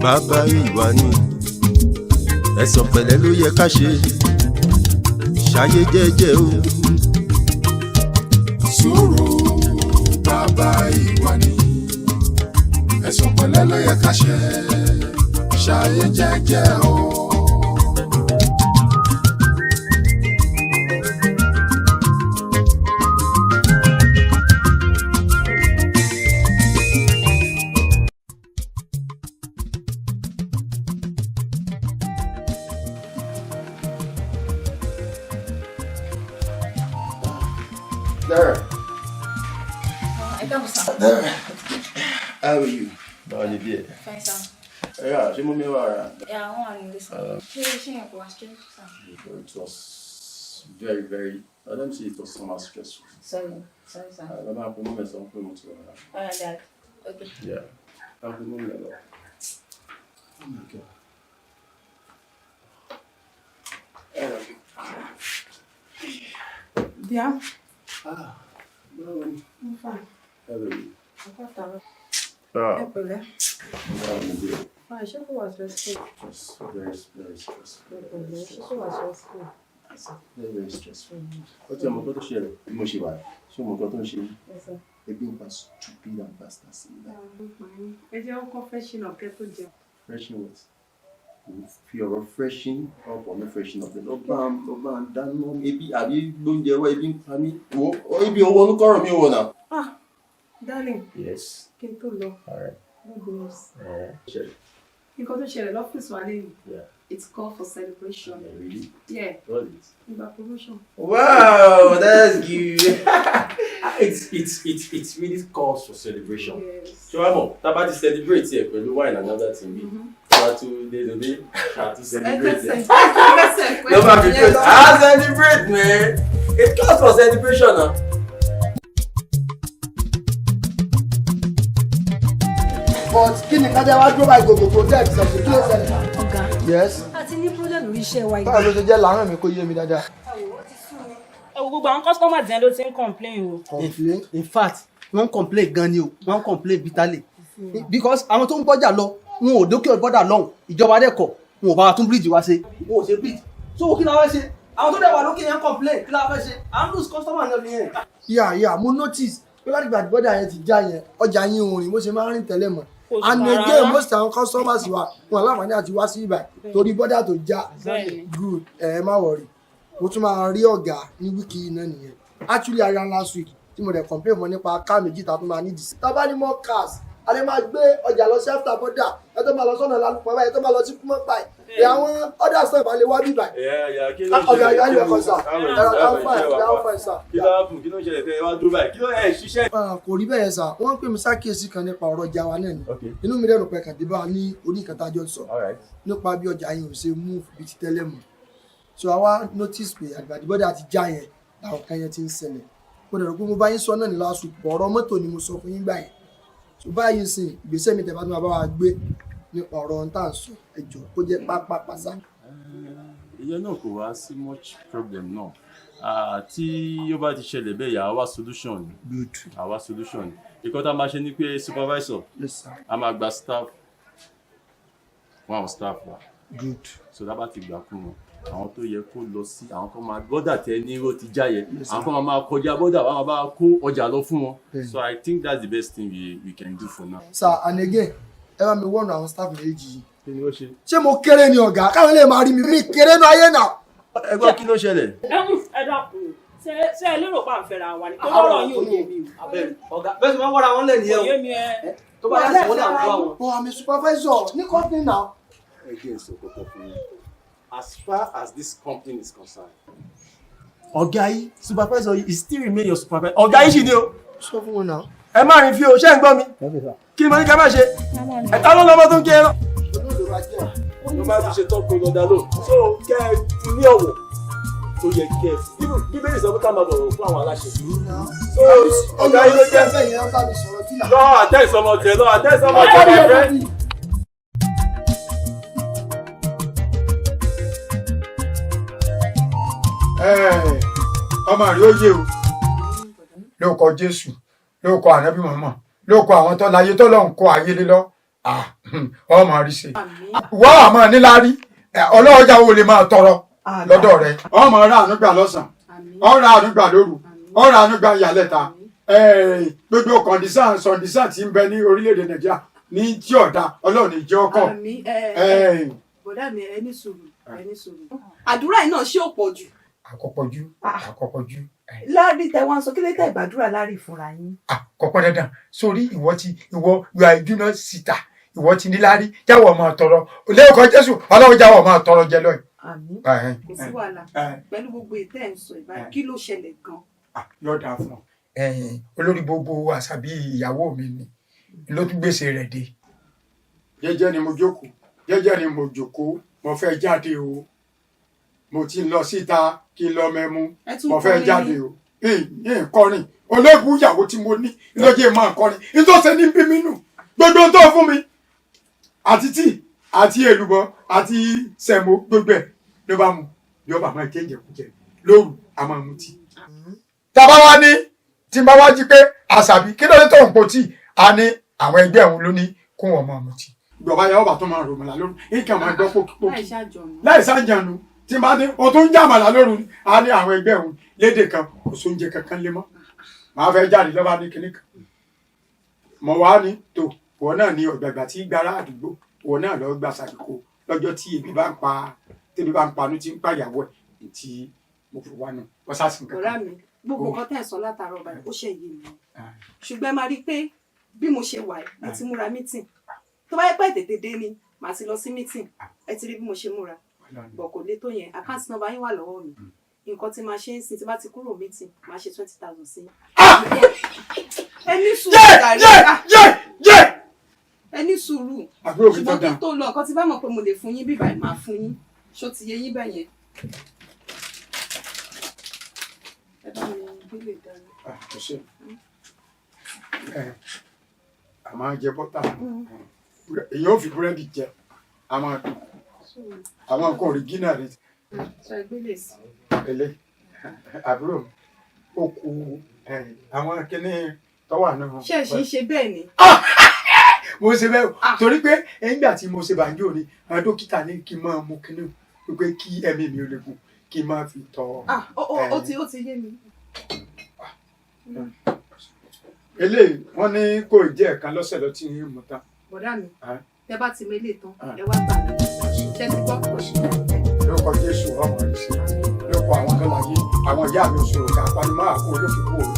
bàbá ìwà ni ẹ̀sọ̀ pẹ̀lẹ́ ló yẹ ká ṣe ṣayé jẹ́jẹ́ o. Sùúrù bàbá ìwà ni ẹ̀sọ̀ pẹ̀lẹ́ ló yẹ ká ṣe ṣayé jẹ́jẹ́ o. There. There. How are you? báwo ni bí ẹ. Fine, sir. Yeah, she moved me around. Yeah, I want to listen. It was very, I don't see it was so much stressful. Sorry, sir. I don't have to move something to Alright, Dad. Okay. Yeah. I have to move it. Oh my God. Yeah. No. I'm fine. How are you? I'm fine. Oh. Fine, she was stressful. Just very stressful. She was stressful. Very stressful. What's your mother to share? Moshiba. So my daughter she. Yes, sir. A being was stupid and bastards. Is your confession of kettle gel? Refreshing what? If you're refreshing up or not refreshing up, then Obam, Dan, maybe I be going there where being family. Or maybe you want to call me one. Ah, darling. Yes. Kettle. Alright. God bless. Sure. You got to share the office one. Yeah. It's called for celebration. Yeah, really? Yeah. What is? You got promotion. Wow, that's good. It's really calls for celebration. Yes. So I'm about to celebrate here, but wine and another thing. 2 days a day, to celebrate. No matter because I celebrate, man. It calls for celebration now. But kí ni kájà wá dúró báyìí gbogbo protect ṣẹ̀ṣẹ̀ kí ló ṣẹlẹ̀. Ọ̀gá. Yes. A ti ní problem lórí iṣẹ́ wa yìí. Báwo ló ṣe jẹ́ láàárín mi kó yé mi dáadáa. Ẹ wo gbogbo àwọn customers yẹn ló ti ń complain o. Complain. In fact wọ́n complain gan ni o wọ́n complain bitterly because àwọn tó ń bọ́jà lọ wọn ò dókè bọ́dà lọ́hùn ìjọba dẹ́kọ̀ wọn ò bá wa tún bíríìjì wá ṣe wọn ò ṣe bíríìjì so kí la fẹ́ ṣe àwọn tó dẹ̀ wà lókè yẹn complain kí la fẹ́ ṣe à ń lose customer náà nìyẹn. Yeah, mo notice pé láti gbà tí bọ́dà yẹn ti já yẹn ọjà yín orin bó ṣe máa ń rìn tẹ́lẹ̀ mọ́ and again most àwọn customers wa wọn láǹfààní àti wá sí ibà torí bọ́dà tó já good ẹ má worry mo tún máa rí ọ̀gá ní wíìkì yìí náà nìyẹn actually I ran last week tí mo dẹ̀ complain mọ́ nípa car méjì tá a tún máa ní dìsí tá a bá ní more cars a lè máa gbé ọjà lọ sí after border ẹ tó máa lọ sọ́nà lálùpọ̀ báyìí ẹ tó máa lọ sí kúmọ́pà ẹ̀ àwọn other stuff a lè wá bíbà ọ̀gá yóò yọ ẹ̀kọ́ sà ẹ̀rọ fine sà. Kí ló ń ṣẹlẹ̀ fẹ́ wá dúró báyìí? Kí ló ẹ̀ ṣiṣẹ́? Kò rí bẹ́ẹ̀ sà wọ́n ń pè mí sákèésí kan nípa ọ̀rọ̀ ọjà wa náà ni inú mi dẹ̀rù pé kàdé bá ní oníkàtàjọ́ sọ nípa bí ọjà yẹn ò ṣe move bí ti tẹ́lẹ̀ mọ́ so àwa notice pé àgbàdìbọ́dà ti já yẹn làwọn kan yẹn ti ń ṣẹlẹ̀ mo dẹ̀ rò pé mo bá yín sọ náà ní last week ọ̀rọ̀ mọ́tò ni mo sọ fún yín gbà yẹn so báyìí sìn ìgbésẹ̀ mi tẹ̀ bá tún máa bá wa gbé nípa ọ̀rọ̀ ohun tá à ń sọ ẹjọ́ kó jẹ́ pápá pàṣà. Ìyẹn náà kò wá sí much problem náà tí ó bá ti ṣẹlẹ̀ bẹ́ẹ̀ yà á wá solution ni à wá solution ni ìkọ́ tá a máa ṣe ni pé supervisor a máa gba staff wọn àwọn staff wa so tá a bá ti gbà fún wọn àwọn tó yẹ kó lọ sí àwọn kan máa bọ́dà tẹ ní ó ti já yẹ àwọn kan máa kọjá bọ́dà wọn máa kó ọjà lọ fún wọn so I think that's the best thing we can do for now. sir and again ẹ bá mi wọ́n àwọn staff méjì yìí ṣé mo kéré ni ọ̀gá káwọn lè máa rí mi kéré ní ayé náà. Ẹ gbọ́ kí ló ṣẹlẹ̀? Ẹ dákun ṣé ẹ lérò pa àǹfẹ̀rẹ̀ àwa ni tó lọ́rọ̀ yín ò yé mi o. ọ̀gá bẹ́ẹ̀ sì máa ń wọ́ra wọn lẹ̀ nìyẹn o. Kò yé mi ẹ. tó bá yà sí wọn náà ń wá wọn. but I'm a supervisor ní company now. Again, so as far as this company is concerned, Ọ̀gá yìí supervisor yìí still remain your supervisor. Ọ̀gá yìí ṣì ni o. sọ fún wọn náà. Ẹ má rìn fi o ṣé ń gbọ́ mi. Kí ni mo ní ká má ṣe? Ẹ̀ka ló lọ́mọ tó ń kí ẹ lọ. ló máa fi ṣe tọ́kùn lọ́dà lò. So kẹ́ ẹ fi ní ọ̀wọ̀ tó yẹ kẹ́ ẹ fi. Bíbélì sọ pé ká máa bọ̀wọ̀ fún àwọn aláṣẹ. So ọ̀gá yìí ló jẹ́. Lọ àtẹ̀sọmọ tẹ lọ àtẹ̀sọmọ tẹ my friend. Ọmọ rí ó yé o lóòkọ Jésù lóòkọ ànábì mọ̀mọ́ lóòkọ àwọn tó láyé tó lọ́n kó ayé lé lọ ọmọ rí ṣe wọ́n àmọ́ níláárí ọlọ́ọ̀jà wo lè máa tọrọ lọ́dọ̀ rẹ ọmọ rà ànúgbà lọ́sàn-án ọ̀rà ànúgbà lóru ọ̀rà ànúgbà ìyàlẹ́ta gbogbo kọ̀ǹdísàn tí ń bẹ ní orílẹ̀-èdè nàìjíríà ní tí ọ̀dà ọlọ́run ní jẹ́ ọkọ̀. bọ̀dá mi ẹni sùúrù àdúrà yìí náà ṣé ò pọ̀ jù. àkọ́pọ̀jù. láàrí tẹ wọn sọ kí lè tẹ ìgbàdúrà láàrí fúnra yín. àkọ́pọ̀ dandan sórí ìwọ yóò àìdúná síta ìwọ ti ní láàrí jáwọ́ máa tọrọ lẹ́ẹ̀kọ́ jésù ọlọ́run jáwọ́ máa tọrọ jẹ lọ́yìn. àmín kò sí wàhálà pẹ̀lú gbogbo ètò ẹ̀ ń sọ ìbáyìí kí ló ṣẹlẹ̀ gan. yóò dáa fún ọ olórí gbogbo àṣàbí ìyàwó mi ni ló tún gbèsè rẹ̀ dé. jẹ́jẹ́ ni mo jókòó mo fẹ́ jáde o mo ti ń lọ síta kí n lọ mẹ́mú mo fẹ́ jáde o yín kọrin olóògùn ìyàwó tí mo ní lóye máa kọrin nítòsí ní bí mi nù gbogbo tó fún mi àti tíì àti èlùbọ́ àti sẹ̀mó gbogbo ẹ̀ ló bá mu yóò bá máa kéjẹ kújẹ lóru àmọ́ mu tí. tábà wá ní tí n bá wá jí pé àṣàbí kí ló dé tó ń po tíì a ní àwọn ẹgbẹ́ òun ló ní kó wọn máa mu tí. ìjọba yà ọba tó máa rò mọ́lá lóru nǹkan máa gbọ́ pókípókí láì sájànù tí n bá dé o tó ń jàmàlà lóru a ní àwọn ẹgbẹ́ òun lédè kan kò sóúnjẹ kankan lé mọ́ màá fẹ́ jáde lọ́ba ní kinní kan mọ̀ wá ní tó wọ́n náà ní ọ̀gbàgbà tí gbára àdúgbò wọ́n náà lọ gba sàdìkò lọ́jọ́ tí ebi bá ń panú tí ń pàyàwó ẹ̀ tí mo fi wá náà wọ́n sá sí nǹkan kan. ọ̀rá mi gbogbo nǹkan tẹ̀ sọ látàárọ̀ báyìí ó ṣe yé mi ṣùgbọ́n ẹ máa rí i pé bí mo ṣe wà ẹ ti múra mítìn tó bá yẹ pé tètè dé ni màá ti lọ sí mítìn ẹ ti rí bí mo ṣe múra bọ̀ kò lè tó yẹn àkáǹtì nọ́mbà yín wà lọ́wọ́ mi nǹkan tí máa ṣe ń sìn tí bá ti kúrò mítìn máa ṣe 20,000 sí. ẹni sùúrù ẹni sùúrù ṣùgbọ́n tó lọ nǹkan tí bá mọ̀ pé mo lè fún yín bíbá ẹ̀ máa fún yín ṣó ti yé yín bẹ́ẹ̀ yẹn. ẹ bá mi gbélé dání. a máa jẹ bọ́tà èyí ò fi búrẹ́dì jẹ a máa dùn àwọn nǹkan òrìgínà rẹ. ṣe gbélé sí. ẹlẹ àbúrò ó kú àwọn kíní tọ́wà náà. ṣe é ṣe bẹ́ẹ̀ ni. mo ṣe bẹ́ẹ̀ torí pé nígbà tí mo ṣe bàjẹ́ òní àwọn dókítà ní kí n máa mú kíní wípé kí ẹ̀mí mi ò lè gùn kí n máa fi tọ́. ó ti yé mi. eléyìí wọ́n ní kò jẹ́ ẹ̀kan lọ́sẹ̀ lọ tí ń mú tán. bọ̀dá mi tẹ bá ti mélé tán ẹ wá gbà mí ṣe ti gbọ́ pọ̀ sí. lórúkọ Jésù ọmọ rẹ sí lórúkọ àwọn tó láyé àwọn ìyá mi ò sọ̀rọ̀ ká pariwo máa kó olókè kú òru.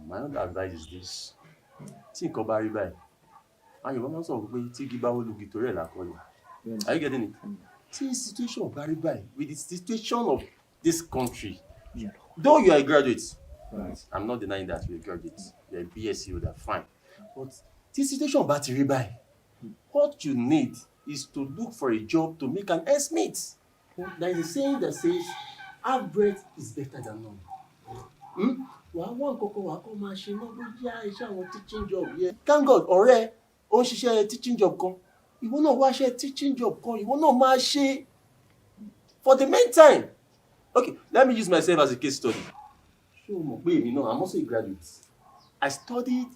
My own advice is this. Tí nǹkan bá rí báyìí, àwọn Yorùbá máa ń sọ̀rọ̀ pé tí igi bá wó lugi torí ẹ̀ lákọ̀ọ́yà. Are you getting it? Tí situation bá rí báyìí, with the situation of this country, though you are a graduate, I'm not denying that you're a graduate, you're a BSc holder, fine. But tí situation bá ti rí báyìí, what you need is to look for a job to make an ends meet. There is a saying that says, half bread is better than none. Wàá wọ́n kọ́kọ́ wàá kọ́ máa ṣe náà bóyá iṣẹ́ àwọn teaching job yẹn. Thank God ọ̀rẹ́ ó ń ṣiṣẹ́ teaching job kan. Ìwọ náà wá ṣe teaching job kan. Ìwọ náà máa ṣe for the meantime. Okay, let me use myself as a case study. Ṣé o mọ̀ pé èmi náà I'm also a graduate. I studied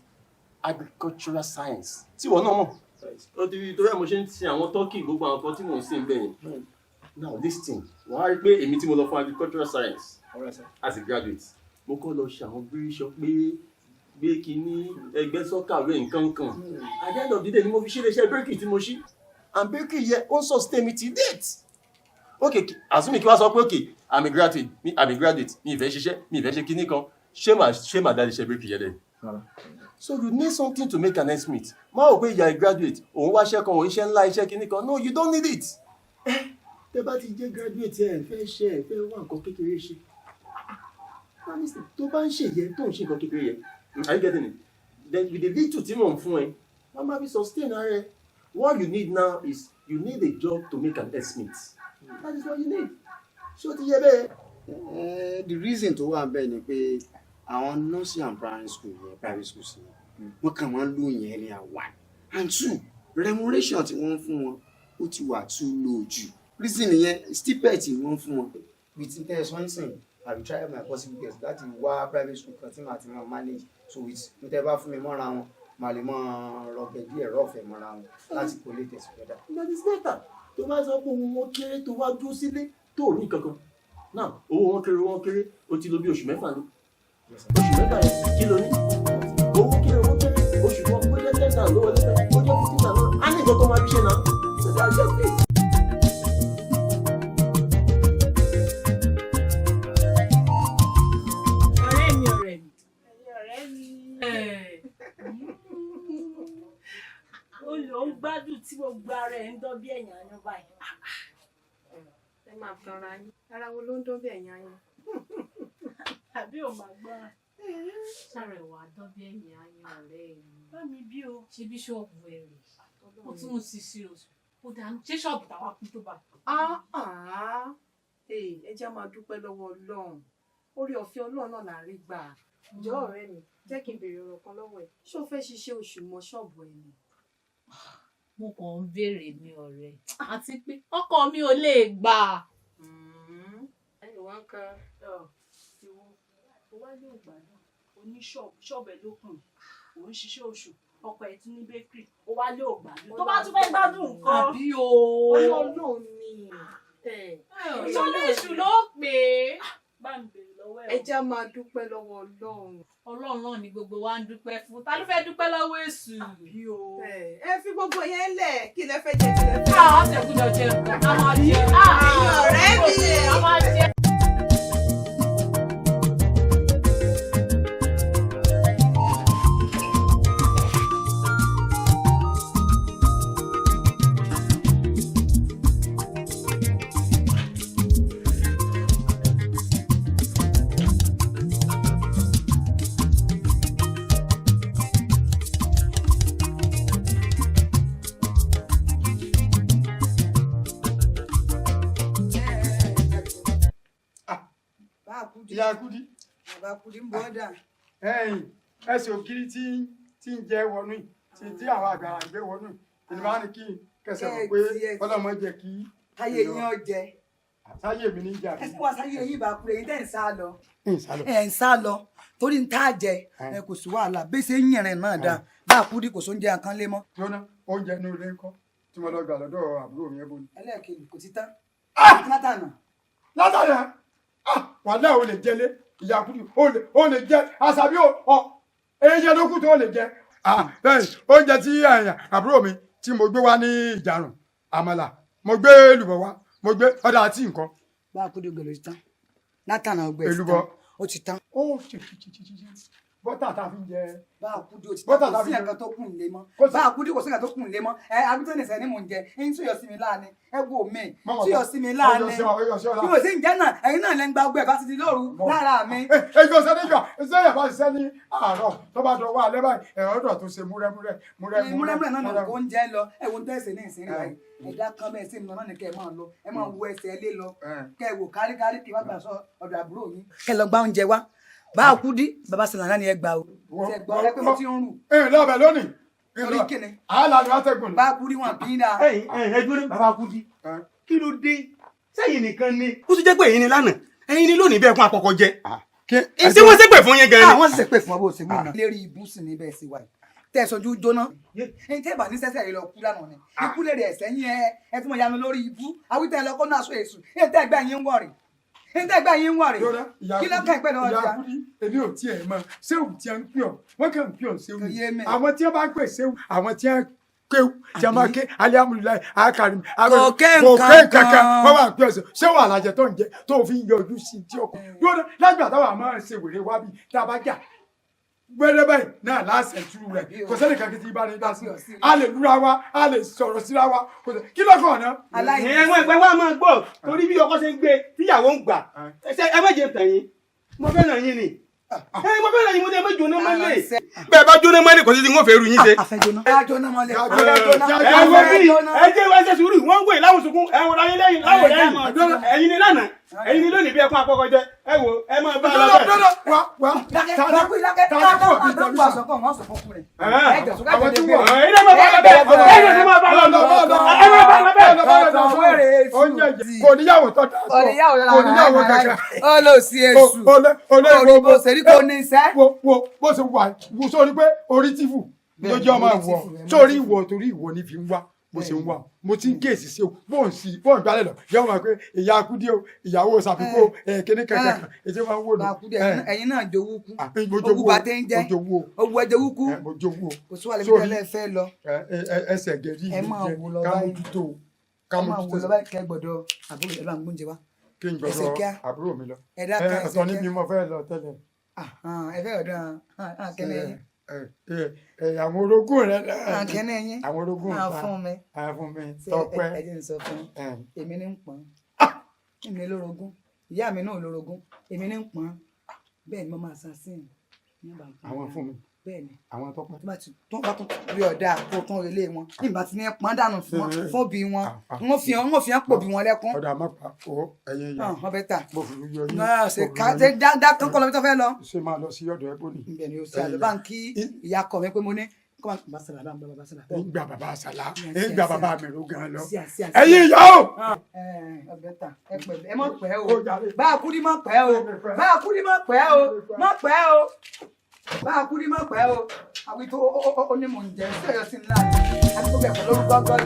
agricultural science. Tí ìwọ náà mọ̀. Torí ẹ̀ mo ṣe ń sin àwọn turkey gbogbo àwọn kan tí mò ń sìn bẹ́ẹ̀ yẹn. Now listen, wọ́n á rí pé èmi tí mo lọ fún agricultural science as a graduate. Mo kọ́ lọ ṣe àwọn bíríṣọ gbé kínní ẹgbẹ́ sọ́kàwé nǹkan kan. At the end of the day ni mo fi ṣe iléeṣẹ́ bakery tí mo ṣí. And bakery yẹ ó ń sustain mi till date. Okay, àsúnmi kí wá sọ pé okay, I'm a graduate, mi ìfẹ́ ṣiṣẹ́, mi ìfẹ́ ṣe kínní kan. Ṣé màá dá iléeṣẹ́ bakery yẹ dẹ̀? So you need something to make an ends meet. Má wò pé you are a graduate, òun wá iṣẹ́ kan, òun iṣẹ́ ńlá iṣẹ́ kínní kan. No, you don't need it. Tẹ́ bá ti jẹ́ graduate ẹ̀ fẹ́ wá nǹkan kékeré ṣe. Honestly, tó bá ń ṣèyẹ tó ń ṣe nǹkan kékeré yẹn. Are you getting it? Then with the little tí mò ń fún ẹ, wọ́n máa fi sustain ara ẹ. What you need now is you need a job to make an ends meet. That is what you need. Ṣé o ti yẹ bẹ́ẹ̀? The reason tó wà bẹ́ẹ̀ ni pé àwọn nursery and primary school yẹn private school sí wọ́n kàn máa ń lò yẹn ní one and two remuneration tí wọ́n ń fún wọn ó ti wà too low jù reason nìyẹn stipend wọ́n fún wọn with intention sìn I will try my possible best láti wá private school kan tí màá ti máa manage so with nítorí bá fún mi mọ́ra wọn màá lè mọ rọgbẹ díẹ̀ rọ̀fẹ́ mọ́ra wọn láti kó lè tẹ̀síwájú. that is better tó bá sọ pé wọn kéré tó wá dúró sílé tó rí kankan náà owó wọn kéré ó ti lò bí oṣù mẹ́fà ló oṣù mẹ́fà yẹn kí ló ní owó kéré oṣù kan ó jẹ́ 10,000 lówó lẹ́fẹ̀ẹ́ ó jẹ́ 15,000 á ní nǹkan tó máa fi ṣe náà so that's just it. Ó ń gbádùn tí gbogbo ara ẹ̀ ń dán bí ẹ̀yàn ayán báyìí. Ẹ máa tanra yín. Ara wo ló ń dán bí ẹ̀yàn ayán? Àbí ò máa gbọ́. Sára ẹ̀wà dán bí ẹ̀yàn ayán ọ̀rẹ́ mi. Bá mi bí o. Ṣé bíṣọ̀bù ẹ̀ rè? Ó tún ń sisi oṣù. Ó dáa ṣé ṣọ́ọ̀bù tàwa kú tó bá. Ẹ jẹ́ máa dúpẹ́ lọ́wọ́ Ọlọ́run. Orí ọ̀fẹ́ Ọlọ́run náà là ń rí gbà. Ǹjọ́ ọ̀rẹ́ mi, jẹ́ kí n béèrè ọ̀rọ̀ kan lọ́wọ́ ẹ̀. Ṣé o fẹ́ ṣiṣẹ́ oṣù mọ́ ṣọ́ọ̀bù ẹ̀ ni? Mo kàn ń béèrè ní ọ̀rẹ́ àti pé ọkọ mi ò lè gbà. Ẹ̀yìn wá ń ka Ìwọ o wá lé ògbádùn oní ṣọ́ọ̀bù ẹ̀ lókun ò ń ṣiṣẹ́ oṣù ọkọ ẹ̀ tún ní bakery ó wá lé ògbádùn tó bá tún fẹ́ gbádùn nǹkan. Àbí o. Ọlọ́run ni. Ìṣọ́lé èṣù ló pè é. Bá mi béèrè lọ́wọ́ ẹ̀. Ẹ jẹ́ máa dúpẹ́ lọ́wọ́ Ọlọ́run. Ọlọ́run náà ni gbogbo wa ń dúpẹ́ fún. Ta ló fẹ́ dúpẹ́ lọ́wọ́ èṣù? Àbí o. Ẹ fi gbogbo yẹn lẹ̀ kí lẹ fẹ́ jẹ kí lẹ fẹ́. Àwọn àtẹ̀kùjọ jẹ nǹkan. A máa jẹ. Ọ̀rẹ́ mi. A máa jẹ. Ìyá Kúdí. Bàbá Kúdí ń bọ́ dà. Ẹsẹ̀ ògiri tí ń jẹ́ wọnú yìí tí àwọn àgbà gbé wọnú yìí ìlú máa ń kí kẹsẹ̀ mọ̀ pé ọlọ́mọ jẹ kí. Táyé yín ọjẹ. Sáyé mi ní ìjà. Ẹ sì wá sáyé yín bá kúrẹ́ yín tẹ́ ń sá lọ. Ẹ̀ ń sá lọ torí ń tá jẹ ẹ kò sí wàhálà bí ṣe ń yìnrìn náà dáa bá a Kúdí kò sóúnjẹ nǹkan lé mọ́. Jóná oúnjẹ inú ilé ńkọ́ tí mo lọ gbà lọ́dọ̀ àbúrò mi ẹ̀bùn. Ẹlẹ́ẹ̀kejì kò ti tán. Látànà. Látànà wàhálà ò lè jẹlé ìyá Kúdí ó lè jẹ àṣàbí èyí ló kù tó lè jẹ. Oúnjẹ tí àbúrò mi tí mo gbé wá ní ìjàrùn àmàlà mo gbé èlùbọ́ wá mo gbé ọ̀dà àti nǹkan. Bá a Kúdí ògbè ló ti tán Látànà ògbè ti tán ó ti tán. Bọ́tà tá a fi ń jẹ. Bá a Kúdí ó ti tán kò sí nǹkan tó kù ń lé mọ́. Bá a Kúdí kò sí nǹkan tó kù ń lé mọ́. Àbútó nìṣẹ́ ni mò ń jẹ ẹyin tó yọ sí mi láàánú ẹ wo mi tí yọ sí mi láàánú bí mo sì ń jẹ náà ẹyin náà lẹ ń gba ọgbẹ bá ti di lóru lára mi. Èyí ọ̀sẹ̀ nígbà ṣé yàrá ṣiṣẹ́ ní àárọ̀ tó bá dọ̀wọ́ alẹ́ báyìí ẹ̀rọ ọ̀dọ̀ tó ṣe múrẹ́múrẹ́ náà nà kó ń jẹ lọ ẹ wo ń tẹ̀sí ní ìsinmi rẹ̀ ẹ̀dá kan bẹ́ẹ̀ sí mi náà ní kẹ́ ẹ máa lọ ẹ máa wo ẹsẹ̀ lé lọ kẹ́ ẹ wò káríkárí kí wá gbà sọ ọ̀dọ̀ àbúrò yín. Kẹ́ lọ gbá oúnjẹ wá Bá a Kúdí bàbá Sàlànà ni ẹ gbà o. Ṣé gbọ́ ẹ pé mo ti ń rù. Lọ́bẹ̀ lónìí. Torí kíni. Àhálà ni wọ́n tẹ́gùn. Bá a Kúdí wọn kì í dáa. Ẹgbẹ́ bàbá Kúdí kí ló dé sẹ́yìn nìkan ni. Ó ti jẹ́ pé èyí ni lánàá ẹ̀yin ni lónìí bẹ́ẹ̀ fún àkọ́kọ́ jẹ. Ṣé wọ́n ṣépè fún yín gan ni. Àwọn ṣépè fún ọ bó ṣe mú iná. Lérí ibú sì ní bẹ́ẹ̀ sí wa yìí. Tẹ́ ẹ sojú jóná. Ẹyin tẹ́ ẹ bá ní sẹ́sẹ̀ yìí lọ kú lánàá ni. Ikú lè rẹ̀ ẹ̀sẹ̀ yín ẹ tí mo yanu lórí ibú. Àwítẹ́ ẹ lọ kọ́ náà sọ èṣù. Ẹyin tẹ́ ẹgbẹ́ yín ń wọ̀rì. Ẹgbẹ́ yín ń wọ̀rì. Kí ló kàn pẹ́ lọ́wọ́ ìyá Kúdí èmi ò tiẹ̀ mọ̀ séwù tí a ń pè ọ́ wọ́n kàn ń pè ọ́ séwù. Àwọn tí wọ́n bá ń pè séwù àwọn tí wọ́n kéwù tí wọ́n máa ké alihamudulilayi akarim kò kankan wọ́n wà ń pè ọ́ séwù àlàjẹ tó ń jẹ tó fi ń yọ ojú sí tí ọkọ. Yóò lágbà táwọn àmọ́ ṣe wèrè wá bí tá a bá jà gbẹ́rẹ́ báyìí náà láṣẹ tú rẹ̀ kò sẹ́ni kankan tí ibà rẹ̀ dá sí a lè lura wa a lè sọ̀rọ̀ síra wa kí ló kàn ná. Ẹ̀wọ̀n ìgbẹ́ wa máa gbọ́ torí bí ọkọ ṣe ń gbé tíyàwó ń gbà ẹ má jẹ tẹ̀yìn mo fẹ́ nà yín ni mo fẹ́ nà yín mo dé ẹ jóná mọ́lẹ̀ bẹ́ẹ̀ bá jóná mọ́lẹ̀ kò sí ti ń wọ́n fẹ́ rú yín ṣe. Ẹ jẹ́ wá ṣe sùúrù wọ́n ń gbé láwọn sunkún ẹ wò láyé lẹ́yìn láwọ̀ lẹ́yìn ẹ̀yin ni lánàá ẹ̀yin ni lónìí bí ẹkún àkọ́kọ́ jẹ ẹ wò ẹ máa bá a lọ bẹ́ẹ̀. oníyàwó lára oníyàwó kankan ó lọ sí èṣù orí bó ṣe rí kò ní iṣẹ́. wo bó ṣe wà wo sórí pé orí tìfù lójú ọmọ ìwọ sórí ìwọ torí ìwọ ní fi ń wá bó ṣe ń wà mo ti ń kéèsì sí o bóun gbálẹ̀ lọ yẹ́n wọ́n pé ìyá akúdí o ìyàwó ṣàfikún kíní kankan ètò máa ń wò lọ. ẹ̀yin náà jowú kú ogún bá tẹ́ ń jẹ́ ogún ẹjọ́ wú kú kò sí wà lẹ́bi tẹ́lẹ̀ fẹ́ lọ. ẹsẹ̀ gẹ̀rí ẹ máa wò lọ báyìí ẹ máa wò lọ báyìí kẹ́ gbọ́dọ̀ àbúrò ẹ̀ bá ń gbóúnjẹ wá. kí n gbọ́dọ̀ àbúrò mi lọ ẹ̀dá kan ọ̀tọ̀ níbi mo fẹ́ lọ tẹ́lẹ̀. ẹ fẹ́ ọ̀dọ̀ kẹ́lẹ́ yín àwọn orogún rẹ náà kẹ́lẹ́ yín àwọn orogún rẹ fún mi tọpẹ ẹ jẹ́ n sọ fún èmi ní ń pọ́n èmi lórogún ìyá mi náà lórogún èmi ní ń pọ́n bẹ́ẹ̀ ni mo máa sàṣìn àwọn fún mi bẹ́ẹ̀ ni àwọn tọpẹ tó bá tún rí ọ̀dà kó tún relé wọn nígbà tí ní pọ́n dànù fún bí wọn wọ́n fi hàn pò bí wọn lẹ́kún. ọ̀dà má pa ó ẹ̀yẹ yẹn wọ́n bẹ́ tà mo fi yọ yín. ṣe ká ṣe dá kankan lọ́bí tó fẹ́ lọ. ṣé máa lọ sí ọ̀dọ̀ ẹ̀bùn ni. ibẹ̀ ni o ṣe àlọ́ bá ń kí ìyá kọ mi pé mo ní kọ́ máa bá sàlá bá ń bá bàbá sàlá. ìgbà bàbá sàlá ìgbà bàbá mi ló gan lọ. ẹ̀yin ìyá o. ọbẹ̀ tà ẹ pẹ̀lú ẹ má pẹ́ o bá a kú ní má pẹ́ o bá a kú ní má pẹ́ o má pẹ́ o bá a kú ní má pẹ́ o àwọn ètò ó ní mò ń jẹ sí ọ̀yọ́ sí ńlá àti gbogbo ẹ̀kọ́ lórúkọ gbọ́dọ̀.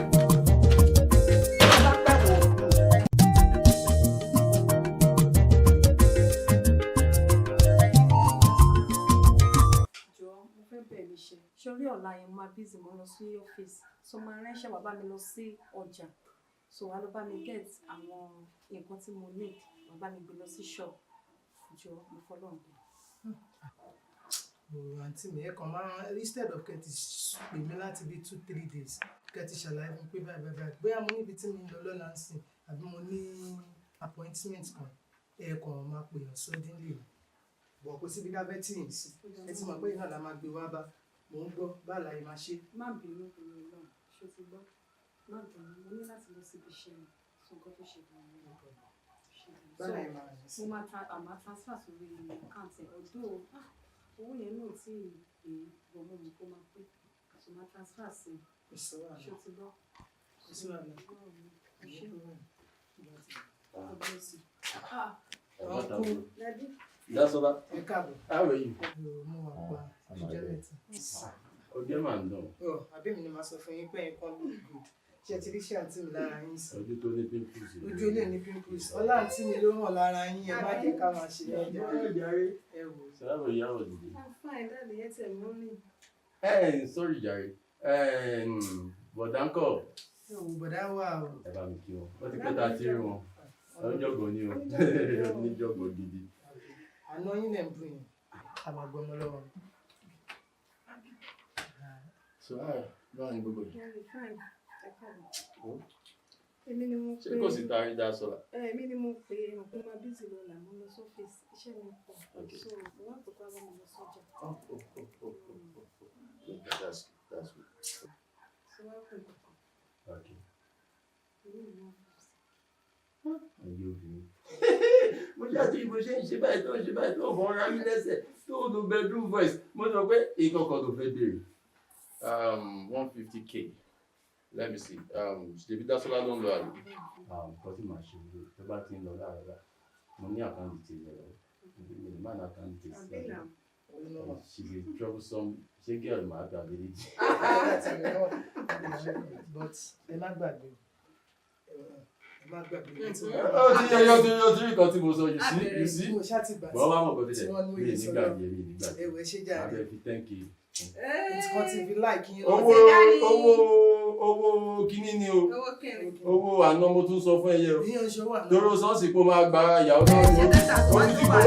Ṣorí ọ̀la yẹn máa bízì mo lọ sí ọ́fíìsì so máa ránṣẹ́ bàbá mi lọ sí ọjà so wàá lọ bá mi get àwọn nǹkan tí mo need bàbá mi gbé lọ sí ṣọ́ọ̀bù jọ mo fọlọ́run bẹ́ẹ̀. àǹtí mi ẹ kàn máa instead of kẹ́ ti pè mí láti bí 2-3 days kẹ́ ti ṣàlàyé fún pé báyìí bóyá mo níbi tí mi ń lọ lọ́la ń sìn àbí mo ní appointment kan ẹ kàn máa pè yàn suddenly bọ̀ kó síbi lábẹ́ tí ì sí ẹ ti mọ̀ pé iná la máa gbé wá bá mo ń gbọ́ bá àlàyé máa ṣe. má bínú bínú náà ṣó ti gbọ́ má bínú mo ní láti lọ síbi iṣẹ́ mi ṣùgbọ́n tó ṣe gan ni báyìí máa rìn sí. mo máa transfer sórí àkáǹtì ọdún owó yẹn náà tí ì bọ̀ mọ́ mi kó máa pé àti máa transfer sí i ṣó ti gbọ́. Dasola. Ẹ káàbọ̀. How are you? Mo wà pa ìjọ mẹ́ta. Ọjọ́ máa ń dùn. Àbí mi ni màá sọ fún yín pé nǹkan ló good. Ṣé ti rí ṣé àǹtí mi lára yín sí? Ojú tó ní pimples. Ojú ilé ní pimples. Ọlá àǹtí mi ló hàn lára yín. Ẹ má jẹ́ ká máa ṣe lọ́jà. Ẹ wò. Sábà ìyàwó dìde. I'm fine, dáàdi yẹn tẹ̀ mọ́ ní. Sorry jàre. Bọ̀dá ń kọ̀. Ẹ wò bọ̀dá wà o. Ẹ bá mi kí wọn. Wọ́n ti pẹ́ ta tí rí wọn. Ọjọ́gbọ̀n ni o. Oníjọ́gbọ̀n gidi. Àná yín lẹ̀ ń bù yín. A máa gbọ́ ọmọ lọ́wọ́. So báwo ni gbogbo yìí? Èmi ni mo pè é. Ṣé kò sí taari Dasola? Èmi ni mo pè é mo máa bízì lọ́la mo lọ sọ́fíìsì iṣẹ́ mi pọ̀ so mo wá pè pé mo lọ sọ́jà. That's good. So wá pè é. Okay. Ayé obìnrin. Mo ṣáàtì bó ṣe ń ṣe báyìí tó fọ́n ra mí lẹ́sẹ̀ tó lo bedroom voice mo sọ pé ìkọ̀kọ̀ tó fẹ́ béèrè 150K. Let me see. Ṣèbí Dasola ló ń lọ àlè. Nǹkan tí màá ṣe ló tó bá ti ń lọ láàárọ̀ mo ní àkáǹtì tí ìlẹ̀ rẹ̀ mo ní máa ní àkáǹtì tí ìlẹ̀ rẹ̀ she be troublesome ṣé gẹ́rù máa gbà lè jì. But ẹ má gbàgbé ó ti yọ nǹkan tí mo sọ you see wọ́n wá mọ̀ kọ́ tẹ́lẹ̀ mi nígbàgbé abẹ́ fi 10K. owó kíní ni o owó àná mo tún sọ fún ẹyẹ o tóró sọ́ọ̀sì kó máa gba ìyàwó náà ó ti ti kó wá.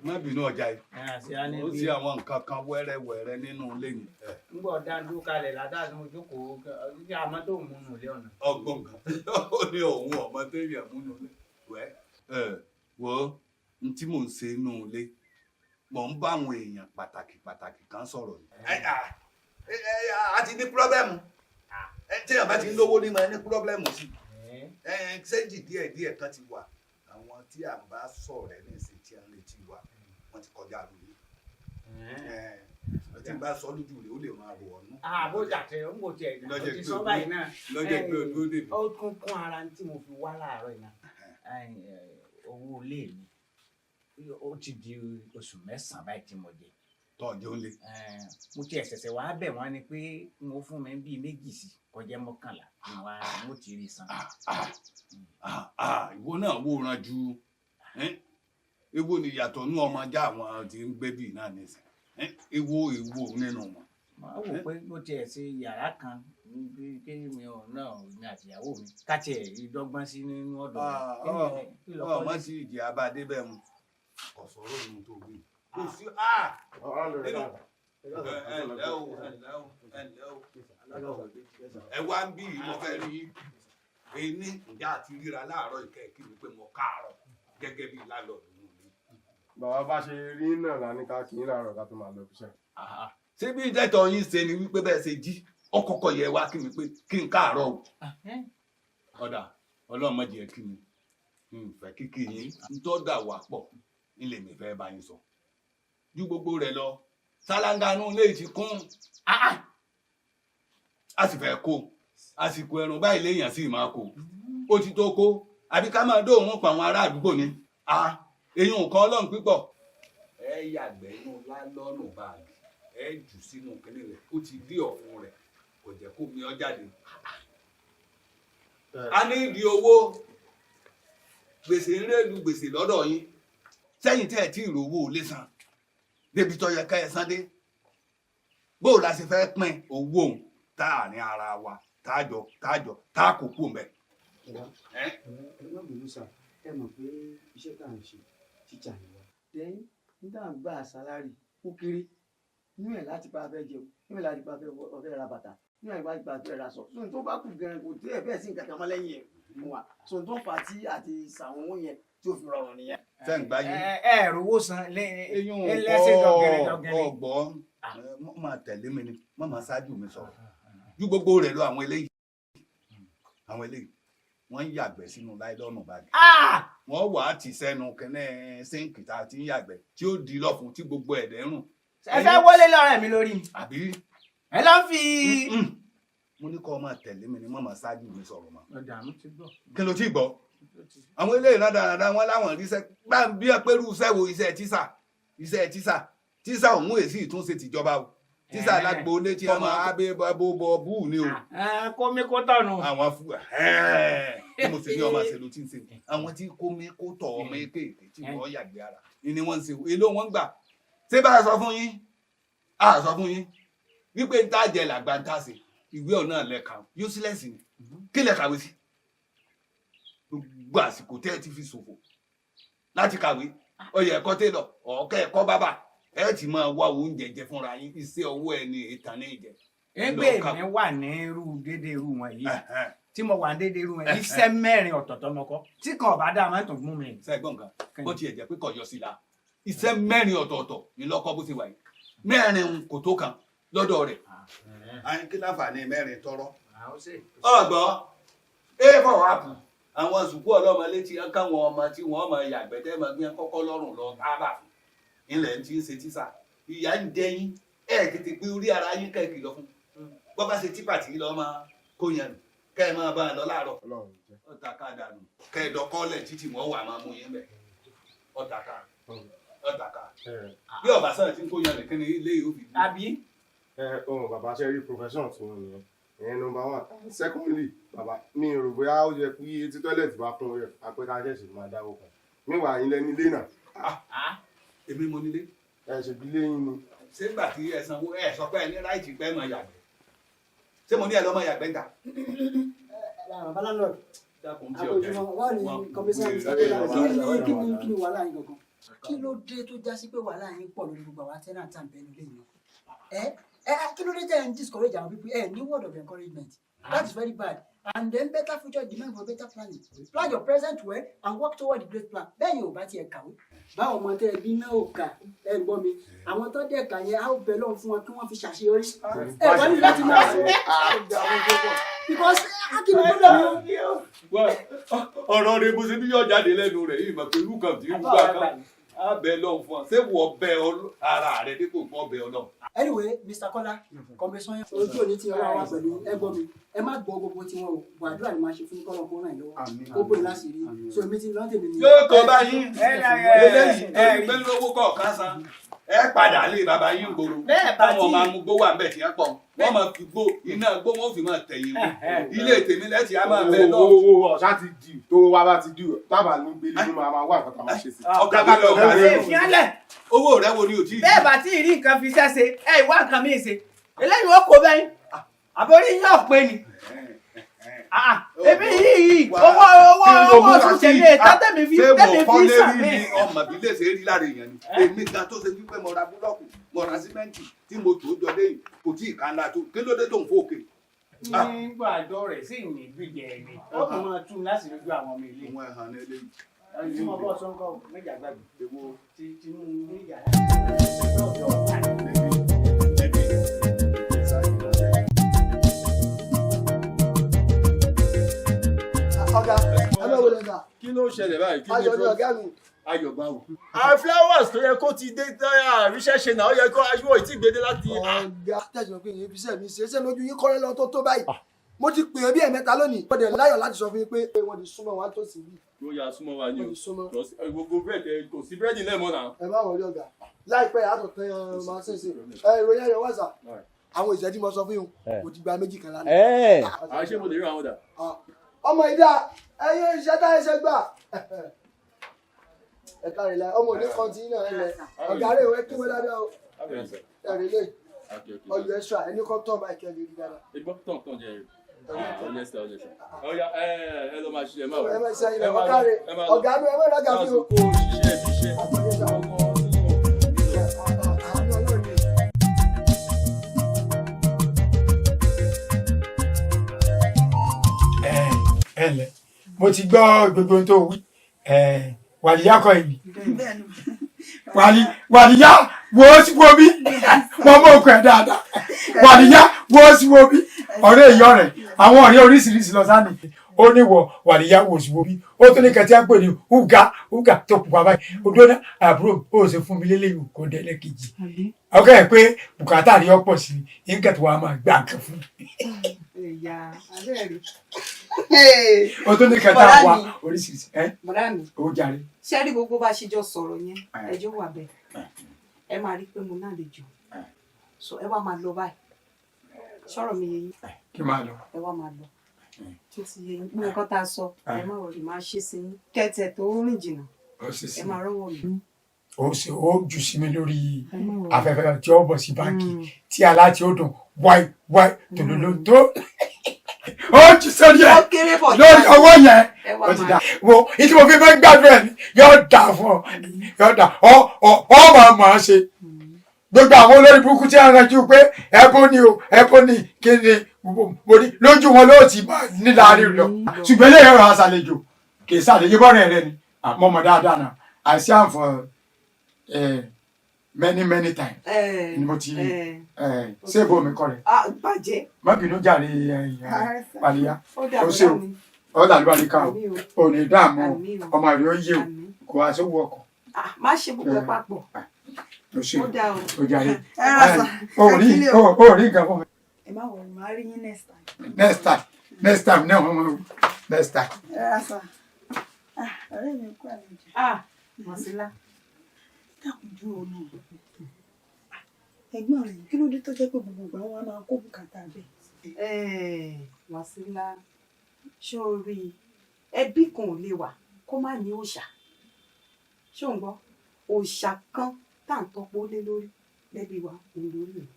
má bínú ọjà yìí ó sì àwọn nǹkan kan wẹ́rẹ́wẹ́rẹ́ nínú ilé yìí. ń bọ̀ dáńdú kalẹ̀ látàrí ojú kò ní àmọ́ tó mú nù lé ọ̀nà. ọgbọ́n kan ó ní òun ọmọ tó yẹ múnú ilé wẹ́ wo n tí mò ń ṣe inú ilé mò ń bá àwọn èèyàn pàtàkì kan sọ̀rọ̀ ni. a ti ní pírọ́bẹ́mù téèyàn bá ti ń lówó ní ma ní pírọ́bẹ́mù sí ṣéǹjì díẹ̀díẹ̀ kan ti wà àwọn tí à ń bá sọ̀rọ̀ ẹ̀ ní ìsìn tí a ń retí wa wọ́n ti kọjá lórí tí n bá sọ lójú rẹ̀ ó lè máa rò ọ́nú. àbó jàtẹ̀ ń bò tiẹ̀ náà ti sọ báyìí náà lọ́jọ́ pé odó dè mí. ó kún kún ara tí mo fi wá láàárọ̀ yìí náà owó ilé mi ó ti di oṣù 9 báyìí tí mo jẹ. tọ́jú ń lé. mo tiẹ̀ ṣẹ̀ṣẹ̀ wá bẹ̀ wọ́n ni pé mo fún mi bíi 2 sí kọjá 11 mo ti rí san. ìwọ náà wòran ju ewo ni yàtọ̀ nú ọmọ ajá àwọn tí ń gbé bíi náà nìsín ewo nínú wọn. màá wò pé mo tiẹ̀ ṣe yàrá kan pé mi ò náà mi àtìyàwó mi káti ẹ̀ ìdọ́gbọ́n sí nínú ọ̀dọ̀ rẹ̀. ọmọ sí ìjì abadé bẹ́ẹ̀ mu ọ̀sọ̀rọ̀ ìmú tó gbé kò sí ẹ wá ń bí mo fẹ́ rí ẹni ìjà àti ríra láàárọ̀ ìkẹ́kí mi pé mo káàárọ̀ gẹ́gẹ́ bí lálọ́ọ̀dù nù mí. bàbá bá ṣe rí náà lání ká kì í láàárọ̀ ká tó máa lọ ibiṣẹ́. ṣé bí ìdẹ́tọ̀ yín ṣe ni wípé bẹ́ẹ̀ ṣe jí ọkọ̀ọ̀kọ̀ yẹ wá kí mi pé kí n káàárọ̀ o. ọ̀dà ọlọ́mọ jẹ́ kí mi fẹ́ kíkì yín ń tọ́ dà wá pọ̀ nílé mi fẹ́ bá yín sọ. ju gbogbo rẹ̀ lọ sálángánú lè ti kún a sì fẹ́ kó àsìkò ẹ̀rùn báyìí léèyàn sì máa kó ó ti tó kó àbí ká máa dóòrùn pa àwọn ará àdúgbò ni èyí nǹkan ọlọ́run pípọ̀. ẹ yàgbẹ́ inú lálọ́nù báàgì ẹ jù sínú kínní rẹ̀ ó ti dí ọ̀fun rẹ̀ kò jẹ́ kó mi ọ jáde. a ní ìdí owó gbèsè ń rèlú gbèsè lọ́dọ̀ yín sẹ́yìn tẹ́ ẹ̀ tí ìrówó lé san débi tó yẹ ká ẹ san dé bóò la ṣe fẹ́ pín owó òun táàrin ara wa táàjọ táàkókò mẹ́. ẹ má bínú sá ẹ mọ̀ pé iṣẹ́ tá à ń ṣe tíjà ni wa dẹ́yìn nígbà gbà sálárì ó kéré inú ẹ̀ láti bá fẹ́ jẹun inú ẹ̀ láti bá fẹ́ ra bàtà inú ẹ̀ láti bá fẹ́ ra sọ sóhun tó bá kù gan kò tẹ́ ẹ̀ bẹ́ẹ̀ sí nǹkan kan mọ́ lẹ́yìn ẹ̀ fún wa sóhun tó fà á tí àti sàwọn owó yẹn tí ó fi rọrùn nìyẹn. fẹ́ ń gbáyé. ẹ rówó san lẹ́sẹ̀ dọ̀gẹ̀rẹ̀. ọgbọ́n máa tẹ̀lé mi ni má máa ṣáájú mi sọ̀rọ̀ ju gbogbo rẹ̀ lọ àwọn eléyìí wọ́n ń yàgbẹ́ sínú láìlọ́nù báyìí wọ́n wà á ti sẹ́nu kẹ́nẹ́ sínkì tá a ti ń yàgbẹ́ tí ó di lọ́fun tí gbogbo ẹ̀dẹ̀ rùn. ẹ fẹ́ wọlé lọ́rẹ̀ mi lórí mi. àbí. ẹ lọ fi. mo ní kó o máa tẹ̀lé mi ni má máa ṣáájú mi sọ̀rọ̀ mọ́. ọ̀dà mo ti gbọ́. kí ló ti gbọ́ àwọn eléyìí rádaràda wọn láwọn ríṣẹ́ gbá bí ẹ pẹ́rù iṣẹ́ wo iṣẹ́ tíṣà òun èsì ìtúnṣe tìjọba o tíṣà alágbó létí ẹ máa bẹ bọ bú ni o. kómi kó tọ̀nù. àwọn fún bí mo sì ní ọmọ àṣẹlú tí ń ṣe àwọn tí kómi kó tọ̀ ọmọ kéèké tí wọ́n yàgbé ara ni wọ́n ń ṣe èlò wọn gbà ṣé bá a sọ fún yín wípé ń tàjẹ làgbà ń tàṣe ìwé ọ̀nà lẹ́ka useless ni kí lẹ kàwé sí gbogbo àsìkò tẹ́ ẹ ti fi ṣòfò láti kàwé ọyẹ ẹ̀kọ́ télọ̀ ọ̀ọ́kẹ́ ẹ̀kọ́ bábà ẹ ti máa wá oúnjẹ jẹ fúnra yín iṣẹ́ ọwọ́ ẹni ìtàn ní ìjẹ. ẹgbẹ́ mi wà ní irú déédéé irú wọn yìí tí mo wà ní déédéé irú wọn yìí iṣẹ́ 4 ọ̀tọ̀ọ̀tọ̀ mọ́kọ́ tí kan ọ̀bá dá máa ń tàn gún mi. sẹ́gbọ̀n kan bó tiẹ̀ jẹ́ pé kọ̀ yọ sí la iṣẹ́ 4 ọ̀tọ̀ọ̀tọ̀ ní lọ́kọ́ bó ti wà yìí 4 kò tó kan lọ́dọ̀ rẹ̀. àyìn kí láǹfààní 4 tọrọ. ọgbọ a4 apu àwọn sùkú ọlọ́mọ létí káwọn ọmọ tí wọ́n máa yàgbẹ́ tẹ́ máa gbé kọ́kọ́ lọ́rùn lọ tábà fún ilẹ̀ tí ń ṣe tíṣà ìyá ń dẹ́yìn tètè gbé orí ara yín kẹ́ẹ̀kì lọ fún bọ́ bá ṣe típà tí lọ́ máa kó yẹn nù kẹ́ ẹ máa bá a lọ láàárọ̀ ọ̀tàkà dànù kẹ́ ẹ dọ́kọ́lẹ̀ títí wọ́n wà máa mú yín bẹ̀ ọ̀tàkà bí ọ̀bà sọ̀rọ̀ tí ń kó yẹn nìkan ní ilé yìí ó fi dùn. àbí. ohun bàbá ṣe rí profession tí wọn nìyẹn ìyẹn number 1 secondly bàbá mi rò bóyá ó yẹ kí etí tọ́lẹ̀tì bá kún rẹ̀ àpẹta ṣẹ̀ṣẹ̀ máa dáwọ́ kan níwà yín lẹ́ni ilé náà. èmi mo nílé. ẹ ṣe bí lẹ́yìn ni. ṣé nígbà tí ẹ sanwó ẹ sọ pé ẹ ní ráìtì pẹ́ mọ yàgbẹ́ ṣé mo ní ẹ lọ́mọ yàgbẹ́ ń ta. bàbá landlord àpòjùmọ̀ wà ní kọmíṣán kí ni wàhálà yín gangan kí ló dé tó já sí pé wàhálà yín pọ̀ lórí gbogbo àwọn tenant and bẹ́ẹ̀ nílé yìí kí ló dé tẹ́ ẹ̀ ń discourage àwọn people ẹ̀ ní word of encouragement that is very bad And then better future demand for better planning. Plan your present well and work toward the great plan. Bẹ́ẹ̀ yóò bá tiẹ̀ kàwé. Báwọn ọmọ tẹ́ bí náà ò kà ẹ gbọ́ mi. Àwọn tó dẹ̀ kà yẹn á ó bẹ lọ́hùn fún wọn kí wọ́n fi ṣàṣeyọrí. Ẹ wọ́n ní láti máa sọ. Because akíni gbọ́dọ̀ mi. ọ̀rọ̀ rẹ̀ bó ṣe ní yọ̀ jáde lẹ́nu rẹ̀ yìí mọ̀ pé ìlú kan tí ń gbà kan á bẹ lọ́hùn fún ọ ṣé wọ́n bẹ ara rẹ̀ dípò fún ọbẹ̀ ọlọ́run. Anyway, Mr. Kola, kọmíṣán ojú òní ti ọlọ́wọ́ wa pẹ̀lú ẹgbọ́n mi. Ẹ má gbọ́ gbogbo tiwọn o, gbàdúrà ni máa ṣe fún kọ́lọ̀ kó ràn yín lọ́wọ́. Ó bóyá láti rí. So èmi ti lọ́ọ́ tèmi ni. yóò kọ́ báyìí eléyìí tó ti pé lówó kọ̀ọ̀kan san ẹ padà lé bàbá yín gbòòrò táwọn máa mú gbó wà ń bẹ̀ tí ẹ pọ̀ wọ́n máa fi gbó iná gbó wọn ò fi máa tẹ̀yìn mú ilé tèmi lẹ́tì á máa bẹ lọ. owó ọ̀sá ti di tó wá bá ti di tábà ní gbélé ló máa wá nǹkan tá a máa ṣe sí. ọ̀gá mi lọ ọ̀gá rẹ ìfìyànlẹ̀ owó rẹ wo ni ò tí ì. bẹ́ẹ̀ bá tí ì rí nǹkan fi ṣẹ́ṣe ẹ ìwá nǹkan mi ṣe eléyìí ó kó bẹ́yìn àbórí yín ò pé ni. ebi yìí owó ṣiṣẹ́ lè tá tẹ̀mí fi sàmì. ọmọ bí lè ṣe rí lára èèyàn ni èmi gan tó ṣe wípé mo ra búlọ́ọ̀kù mo ra símẹ́ǹtì tí mo tó jọ lẹ́yìn kò tí ì ká ńlá tó kí ló dé tó ń fòkè. nígbà àjọ rẹ̀ sì ní ìgbìjẹ ẹni ó kàn máa tún láti lójú àwọn ọmọ ilé. wọn ẹ̀hàn ní eléyìí. ẹni tí mo bọ́ sọ́ńkọ́ méjì àgbàgbé ewo tí Tinubu ní yàrá. ọ̀gá ẹ bẹ wọlé ọ̀gá. kí ló ṣẹlẹ̀ báyìí kí ayọ̀ ni ọ̀gá mi. ayọ̀ bá wò. àwọn flowers tó yẹ kó ti dé táyà ríṣẹ́ ṣe náà ó yẹ kó aṣọ ìtì gbédé láti. ọ̀gá tẹ̀sán pé ìyẹn ibiṣẹ́ mi ṣe é ṣe lójú yín kọ́lé lọ tó báyìí. mo ti pè é bí ẹ̀mẹ́ta lónìí. wọ́n dẹ̀ láyọ̀ láti sọ fún yín pé wọ́n ti súnmọ́ wa tó sì bí. ló yà súnmọ́ wa ni o gbogbo búrẹ́dì kò sí búrẹ́dì lẹ́ẹ̀mọ́ náà. ẹ má wọlé ọ̀gá láìpẹ́ àtọ̀tẹ́ máa ṣe ṣe ìròyìn ayọ̀ wá sà àwọn ìṣẹ́jú mo sọ fún yín kò ti gba méjì kan lánàá. àwọn ṣé mo lè rí àwọn dà. ọmọ ìdá ẹyẹ iṣẹ́ tá ẹ ṣe gbà ẹ kárí la ọmọ òní kan tí náà ẹ lẹ ọ̀gá rẹ̀ wẹ́ kí wọ́n dáadáa o ẹ̀rí lè ọlù extra ẹni kan tán báyìí kẹ́ lè rí dáadáa. ìgbọ́ tán jẹ́ rẹ̀ ọ̀lẹ́sà ọ̀yà ẹ lọ máa ṣiṣẹ́ máa wọ̀ ẹ máa ṣe ilẹ̀ ọ̀gá rẹ̀ ọ̀gá mi ẹ máa rágà fún o. kó o ṣiṣẹ́ ibi ẹlẹ mo ti gbọ́ gbogbo ohun tó wí wàlíyá kọ ìbí wàlíyá wo sí wo bí mo mọ òkú ẹ dáadáa wàlíyá wo sí wo bí ọ̀rẹ́ ìyọ rẹ àwọn ọ̀rẹ́ oríṣiríṣi lọ sáà nìyí ó ní wọ wàlíyá wo sí wo bí ó tún ní kẹtí á pè ní uga tó pupa báyìí ó dóná àbúrò ó ṣe fún mi lélẹ́yìn kò délé kejì ọkọ ẹ pé bùkátà rí ọ̀pọ̀ sí i nǹkan tó wàá máa gbà kan fún mi. o tó ní kẹta wa oríṣiríṣi bọ̀dá mi ó jàre. ṣé rí gbogbo bá ṣe jọ sọ̀rọ̀ yẹn ẹjọ́ wà bẹ́ẹ̀ ẹ máa rí i pé mo náà lè jọ so ẹ wá máa lọ báyìí sọ̀rọ̀ mi yẹ yín kí máa lọ ẹ wá máa lọ tó ti yẹ yín nǹkan tá a sọ ẹ má wọlé máa ṣe sí yín kẹtẹ tó rìn jìnnà ẹ máa rọ́wọ́ mi. ó ṣe ó jù sí mi lórí afẹ́fẹ́ tí ó bọ̀ sí báńkì tí aláàtì ó dùn wáì tòlóló tó ó jù sórí ẹ lórí ọwọ́ yẹn ó ti dà wo ìdí mo fi máa ń gbàdúrà ẹ yóò dà fún ọ yóò dà ọ máa mọ̀ ọ́ ṣe gbogbo àwọn olórí burúkú tí a rànjú pé ẹbọ ni kí ni mo ní lójú wọn ló ti máa níláàárín lọ ṣùgbọ́n eléyìí ọ̀rọ̀ àṣàlejò kì í ṣàlejò bọ́ọ̀rẹ̀ rẹ ni àmọ́mọ́ dáadáa náà I see am for many times ni mo ti ṣé ibo mi kọ rẹ bàjẹ́ má bínú jàre pàlíyá ó ṣe o ó dàlú àríkà o ò ní dààmú ọmọ rẹ ó yé o kò wá sówó ọkọ. má ṣe gbogbo papọ̀ ó ṣe ó o jàre o rí nǹkan fún mi. ẹ má wọrí màá rí yín next time náà wọ́n mọ̀ next time. ẹ rà sà ọ̀rẹ́ mi kú àlejò. Mọ̀sílá. dákun dúró náà ẹ̀gbọ́n rẹ̀ kí ló dé tó jẹ́ pé gbogbo ìgbà wọn máa kó bùkátà bẹ́ẹ̀. Mọ̀sílá ṣó rí ẹbí kan ò lè wà kó má ní òòṣà ṣó ń gbọ́ òòṣà kan tá à ń tọ́pọ̀ lé lórí lẹ́bí wa kò lórí rẹ̀.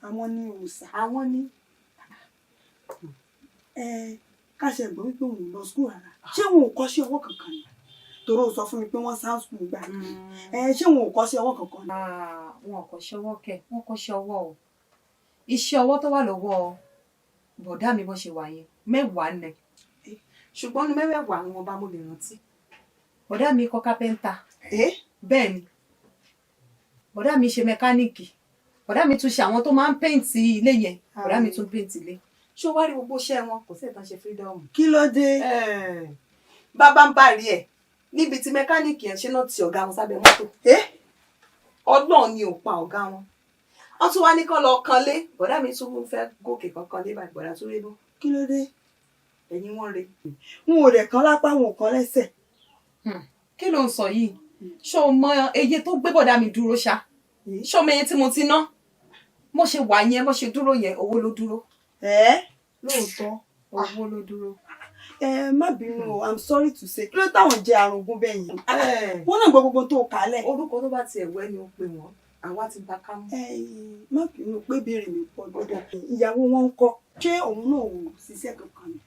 àwọn ní òòṣà. àwọn ní. ká ṣe gbọ́ wípé òun lọ skul rárá ṣé wọn ò kọ́ sí ọwọ́ kankan ni torí ó sọ fún mi pé wọ́n sá skul gbà ṣé wọn ò kọ́ sí ọwọ́ kankan ni. wọn kò ṣe ọwọ́ kẹ wọn kò ṣe ọwọ́ o iṣẹ́ ọwọ́ tó wà lọ́wọ́ bọ̀dá mi bọ́ ṣe wà yẹn 10 nẹ ṣùgbọ́n ní 10 ni wọ́n bá mo lè rántí. Bọ̀dá mi kọ́ kápẹ́ńtà. Bẹ́ẹ̀ ni. Bọ̀dá mi ṣe mẹkáníìkì. Bọ̀dá mi tún ṣe àwọn tó máa ń péǹtì ilé yẹn. Bọ̀dá mi tún péǹtì ilé. Ṣé o wá rí gbogbo iṣẹ́ wọn? Kò sí ìtàn ṣe freedom. Kí ló dé? Bàbá ń bá rí ẹ̀ níbi tí mẹkáníìkì yẹn ṣe náà ti ọ̀gá wọn sábẹ́ mọ́tò. Ọlọ́run ni ò pa ọ̀gá wọn. Wọ́n tún wá ní kán lọ kanlé. Bọ̀dá mi tún fẹ́ gòkè kankan lé báyìí. Bọ̀dá tún rébó. Kí ló dé? Ẹ̀yin wọ́n re. Wọn ò dẹ̀ kan lápá wọn ò kan lẹ́sẹ̀. Kí ló ń sọ yìí? Ṣé o mọ iye tó gbé bọ̀dá mi dúró ṣá? Ṣé o mọ iye tí mo ti ná? Mo ṣe wà yẹn, mo ṣe dúró yẹn, owó ló dúró. Lóòótọ́ owó ló dúró. Má bínú o, I'm sorry to say. Kí ló táwọn jẹ àrùngún bẹ́ẹ̀ yẹn? Wọ́n náà gbọ́ gbogbo tó kálẹ̀. Orúkọ tó bá tiẹ̀ wẹ́ ni ó pè wọ́n. Àwa ti bá ká mú. Má bínú pé béèrè mi pọ̀ gbọ́dọ̀. Ìyàwó wọn ń kọ́. Ṣé òun náà ò ṣiṣẹ́ kankan ni?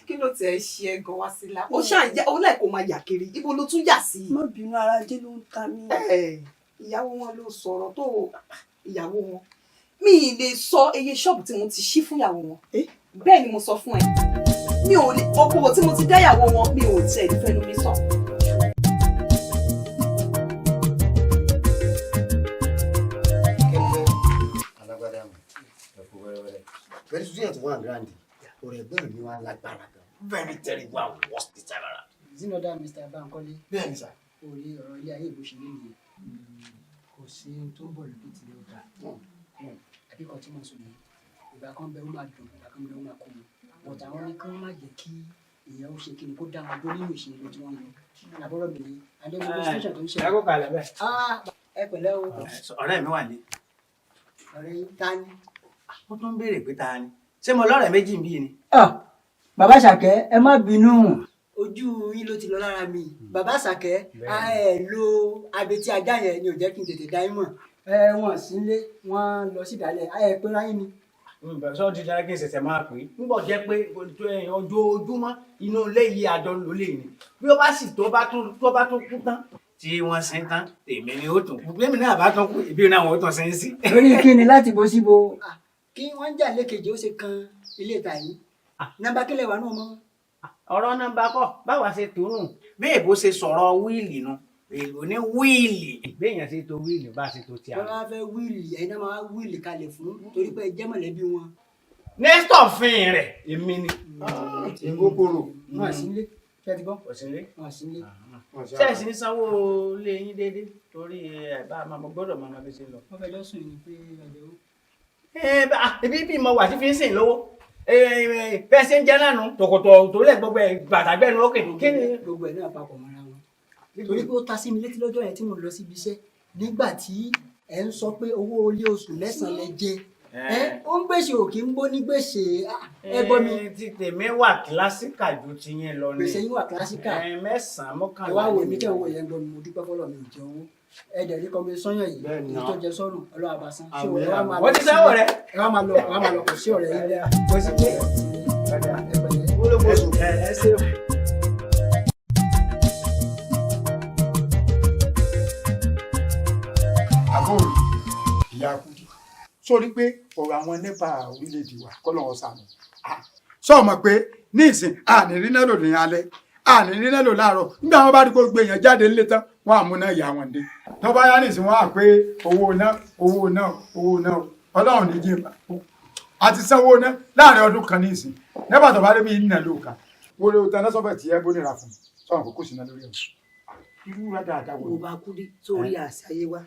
Kí ló tiẹ̀ ṣe ẹ gan wá sí la? Ó ṣàǹjẹ ó láì kó máa yà kiri. Ibo ló tún yà sí? Má bínú, ara jẹ́ ló ń ta mí. Ìyàwó wọn ló sọ̀rọ̀ tó ìyàwó wọn. Mi ì lè sọ iye ṣọ́ọ̀bù tí mo ti ṣí fún ìyàwó wọn. Bẹ́ẹ̀ ni mo sọ fún ẹ. Mi ò lè okòwò tí mo ti dá ìyàwó wọn mi ò tiẹ̀ lè fẹ́nu mi sọ. Very soon to one grand. Or a girl you are like Baraka. Very terrible and worst this time around. Is it not that Mr. Bankole? Bẹ́ẹ̀ni sir. Orí ọ̀rọ̀ ilé ayé ìbò ṣe lé nìyẹn. Kò sí ohun tó ń bọ̀ lókè tí ó dà. Àbíkọ tí mo sọ ní ìgbà kan bẹ ó máa dùn, ìgbà kan bẹ ó máa kó wọn. But àwọn ní kí wọ́n má jẹ́ kí ìyẹn ó ṣe kí ni kó dá wọn dó nínú ìṣèlú tí wọ́n lọ. Àbúrò mi ní Adébúgbò station tó ń ṣe. Ẹ kó kalẹ̀ bẹ́ẹ̀. Ẹ pẹ̀lẹ́ o. Ọ̀rẹ́ mi wà ní. Ọ̀rẹ́ yín ta ni? Wọ́n tún ń béèrè pé ta ni. Ṣé mo lọ́rẹ̀ méjì ń bí ni? Bàbá Ṣàkẹ́ ẹ má bínú. Ojú yín ló ti lọ lára mi. Bàbá Ṣàkẹ́ lo abetí ajá yẹn ni ò jẹ́ kí n tètè dá yín mọ̀. Wọ́n sí ilé wọ́n lọ sí ìdálẹ̀ pé ráyìn ni. Sọ ti dára kí n ṣẹ̀ṣẹ̀ máa pè é. Nígbà jẹ́ pé ojoojúmọ́ inú ilé yìí àjọ ló lè ní. Bí ó bá sì tó bá tún kú tán tí wọ́n sin tán èmi ni ó tún kú. Bí èmi náà bá tún kú ìbí náà wọ́n tún sin sí. Lórí kí ni láti bo síbo? Kí wọ́n jà lékejì ó ṣe kan ilé ìta yìí. Nọ́mbà kílẹ̀ wà náà mọ́. Ọ̀rọ̀ nọ́mbà kọ́ báwa ṣe tó nù. Bí èbó ṣe sọ̀rọ̀ wíìlì nu èlò ní wíìlì. Béèyàn ṣe tó wíìlì bá ṣe tó ti àná. Wọ́n máa fẹ́ wíìlì ẹ̀yin náà máa wíìlì kalẹ̀ fún torí pé ẹ jẹ́ mọ̀lẹ́bí wọn. Nẹ́tọ̀ fin rẹ̀ èmi ni. Ìgbókòrò. Wọ́n sí ilé. Ṣé ti gbọ́? Wọ́n sí ilé. Wọ́n sí ilé. Ṣé ẹ̀sìn sanwó lé yín déédéé torí ẹ̀bá àmọ́ gbọ́dọ̀ máa bí ṣe lọ. Wọ́n fẹ́ lọ́sùn yìí pé ọjọ́ ebi bí mo wà tí fi ń sìn lówó bẹ́ẹ̀ ṣe ń jẹ́ náà nù tòkòtò tó lẹ̀ gbogbo ẹ̀ gbàtàgbẹ́nu ókè. Gbogbo ẹ̀ náà papọ̀ mọ́ra wọn. Nítorí pé ó ta sí mi létí lọ́jọ́ yẹn tí mo lọ síbi iṣẹ́ nígbà tí ẹ ń sọ pé owó ilé oṣù lẹ́sàn-án lẹ jẹ. Ó ń gbèsè òkè ń gbó ní gbèsè ẹ gbọ́ mi. Ti tèmi wà kílásíkà ju ti yẹn lọ ni. Gbèsè yín wà kílásíkà. 9 mọ́kànlá. Ẹ wá wo èmi tẹ́ owó yẹn gbọ́ mi mo dúpẹ́ fọlọ́ mi ò jẹ owó. Ẹ dẹ̀ rí kọ́mi sọ́yàn yìí èyí tó jẹ sọ́nù ọlọ́wà bá san. Ṣé ẹ wá máa lọ wọ́n ti sẹ́wọ̀ rẹ̀. Ẹ wá máa lọ kò sí ọ̀rẹ́ yín lẹ́yà. Kò sí pé ẹ ṣe. Àbúrò ìyá Kúdí sórí pé ọ̀rọ̀ àwọn nípa orílẹ̀-èdè wa kọ́ lọ́wọ́ sànù. Sọ ma pé ní ìsìn àní rí náà lò ní alẹ́ àní rí náà lò láàárọ̀ nígbà wọn bá rí gbogbo èèyàn jáde nílé tán wọn àmúná ìyá wọn dé. Tó bá yá nìsín wọn à pé owó náà Ọlọ́run ní jíìmà àti sanwó náà láàrin ọdún kan ní ìsìn nígbà tó bá dé bí ìnà ló kà wọ́n lè tán lọ́sọ̀fẹ̀ tí ẹ bó nira fún sọ̀rọ̀ kókó sí náà lórí ẹ̀ irú rẹ̀ dáadáa wọ̀. Mo bá kú dé sórí àṣàyé wa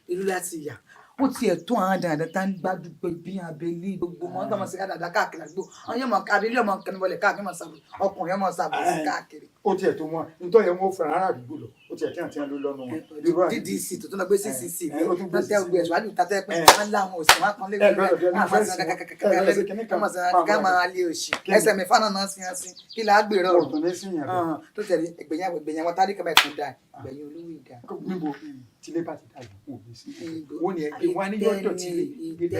irú láti yà ó tiẹ̀ tó àwọn dáadáa tá ń gbádùn pé bí abẹ́lé gbogbo wọn tó máa ṣe dáadáa káàkiri àdúgbò àwọn yóò máa abẹ́lé ọmọ kẹnubọlẹ̀ káàkiri máa ṣàbò ọkùnrin ọmọ ṣàbò sí káàkiri. Ó tiẹ̀ tó wọn nítorí ẹ̀ wọ́n fẹ́ràn ará àdúgbò lọ ó tiẹ̀ tí wọ́n ló lọ́nu wọn. DDC tó tún lọ gbé CCC tọ́tẹ́ ọgbẹ́ ẹ̀ṣọ́ àdúgbò tàtẹ́ pé wọ́n láwọn òsì wọn kan lẹ́gbẹ̀ẹ́ tílé bá ti dàgbà wọn ò ní sí wọn ni ẹgbẹ́ wọn ní yọjọ tílé ilé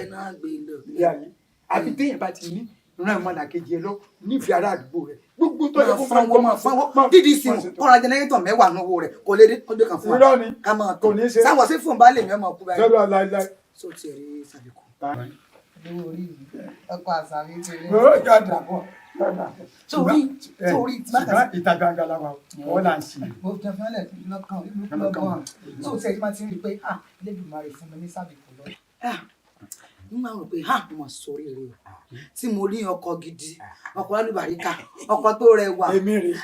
ayé àbí téèyàn bá ti ní ràn mọ làkejì ẹ lọ nífẹ̀ẹ́ ará àdúgbò rẹ gbogbo tó yẹ kó fún ọgbọ́n máa fún DDC kọ́ra jẹnẹrétọ̀ 10 nówó rẹ̀ kò lè dé ọdún kan fún wa ká máa tó sáwọ́ sí fún baálé mi ọmọ kú báyìí. lọ́dọ̀ láíláí. sọ ti rí sàbíkù lówó orí mi ọkọ àṣà mi ti rí. ó yọ̀dà bọ̀ sórí ṣùgbọ́n ìta gbangba la wà wọ́n là ń ṣe. mo jẹ fúnlẹ̀ lọ́kàn lọ́kàn tó o tẹ̀ ẹ́ máa ti rí i pé Elédùmarè fún mi ní sábìkù lọ. n máa rò pé mo mọ̀ sórí rẹ o tí mo rí ọkọ gidi ọkọ alùbáríkà ọkọ tó rẹwà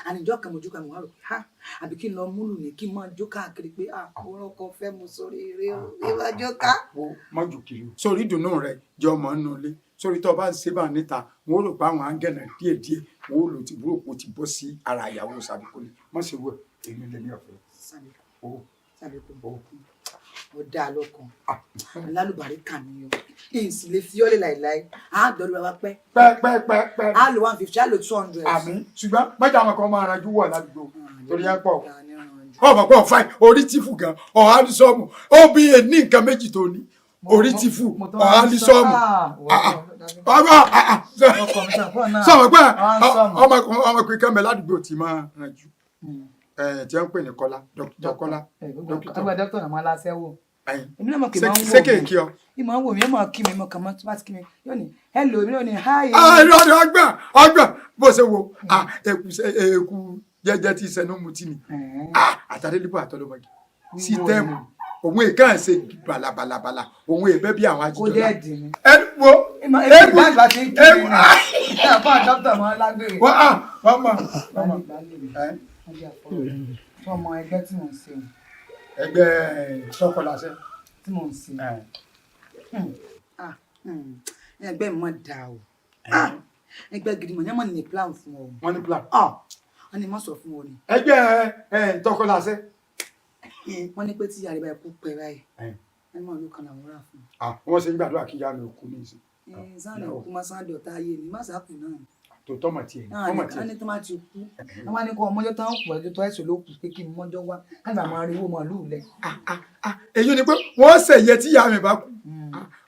àníjọ́ kan mojú kan mo wá rò pé àbí kí n lọ múlù ní kí n máa jó káàkiri pé àwọn ọkọ fẹ́ mo sórí rẹ o ìwájọ ká. má jù kiri sórí ìdùnnú rẹ jẹ ọmọ nínú ilé sórí tó bá ń ṣe bá níta wọn ò rò pé àwọn áńgẹ̀nà díẹ̀díẹ̀ wọn ò lò tí burúkú ti bọ́ sí ara ìyàwó Sàbíkú ni má ṣe wẹ̀ èmi lè ní ọ̀fẹ́. Sàbíkú mo dá a lọ́kàn alálùbáríkà mi yọ èyí sì lè fi ọ́lẹ̀ láìláì á dọ́lú bàbá pẹ́. pẹ́ẹ́pẹ́ẹ́pẹ́. á lo 150 á lo 200. àmì ṣùgbọ́n mẹ́ta àwọn kan máa ranjú wọ̀ ládùúgbò torí ẹ pọ̀ ọmọ pọ̀ fáì orí tìfù gan ọ̀hánìsọ́ọ̀mù ó bí ní nǹkan méjì tó ní orí tìfù ọ̀hánìsọ́ọ̀mù sọ̀rọ̀ pé ọmọ pé kẹ́mẹ́ ládùúgbò tí máa ranjú tí wọ́n ń pè ní Kọ́lá dókítà Kọ́lá. ọgbà dókítà náà máa láṣẹ wò. èmi náà mọ̀ kí n máa ń wò mí sékè kí ọ. ìmọ̀ ń wò mí mọ̀ kí mi mọ̀ kàn mọ́ tó bá ti kí mi yóò ní hello mi yóò ní hi. ìrọ̀lẹ́ ọgbà bó ṣe wo eku jẹ́jẹ́ tí sẹ́nu mutí ni àtàdélébọ̀ àtọ́lọ́mọdé sítẹ́ẹ̀mù òun èké à ń ṣe balabalabala òun èbẹ́ bí àwọn ajíjọba. kó dẹ́ dì ní. ẹ wo ewu ìgbà tí ń kí mi ní ẹ̀ fún àdókítà máa lágbèrè. wọ́n mọ̀ fún ọmọ ẹgbẹ́ tí mò ń ṣe. ẹgbẹ́ sọ́kọ̀láṣẹ́. tí mò ń ṣe. ẹgbẹ́ mi mọ̀ dà o ẹgbẹ́ gidi mọ̀ ní ẹ̀mọ́ ní plan fún ọ. wọ́n ní plan. wọ́n ní mọ̀ sọ fún ọ ni. ẹgbẹ́ tọkọláṣẹ́. wọ́n ní pé tí àríwá ẹ̀kú pẹ̀ báyìí ẹ mọ̀ ló kan làwọn rà fún. wọ́n ṣe ń gbàdúrà kí ìyá mi ò kú ní ìsìn. sáà òkú máa sáà dọ̀tá ayé ni má sáà kù náà. tòótọ́ mọ̀ tiẹ̀ wọ́n ní tó máa ti kú wọ́n wá ní kó ọmọjọ́ tó ń pọ̀ ẹjọ́ tó ẹ̀sùn ló kù pé kí n mọ́jọ́ wá káàgbà máa rí owó màálùú lẹ. èyí ni pé wọ́n ṣèyẹ tí ìyá mi bá kú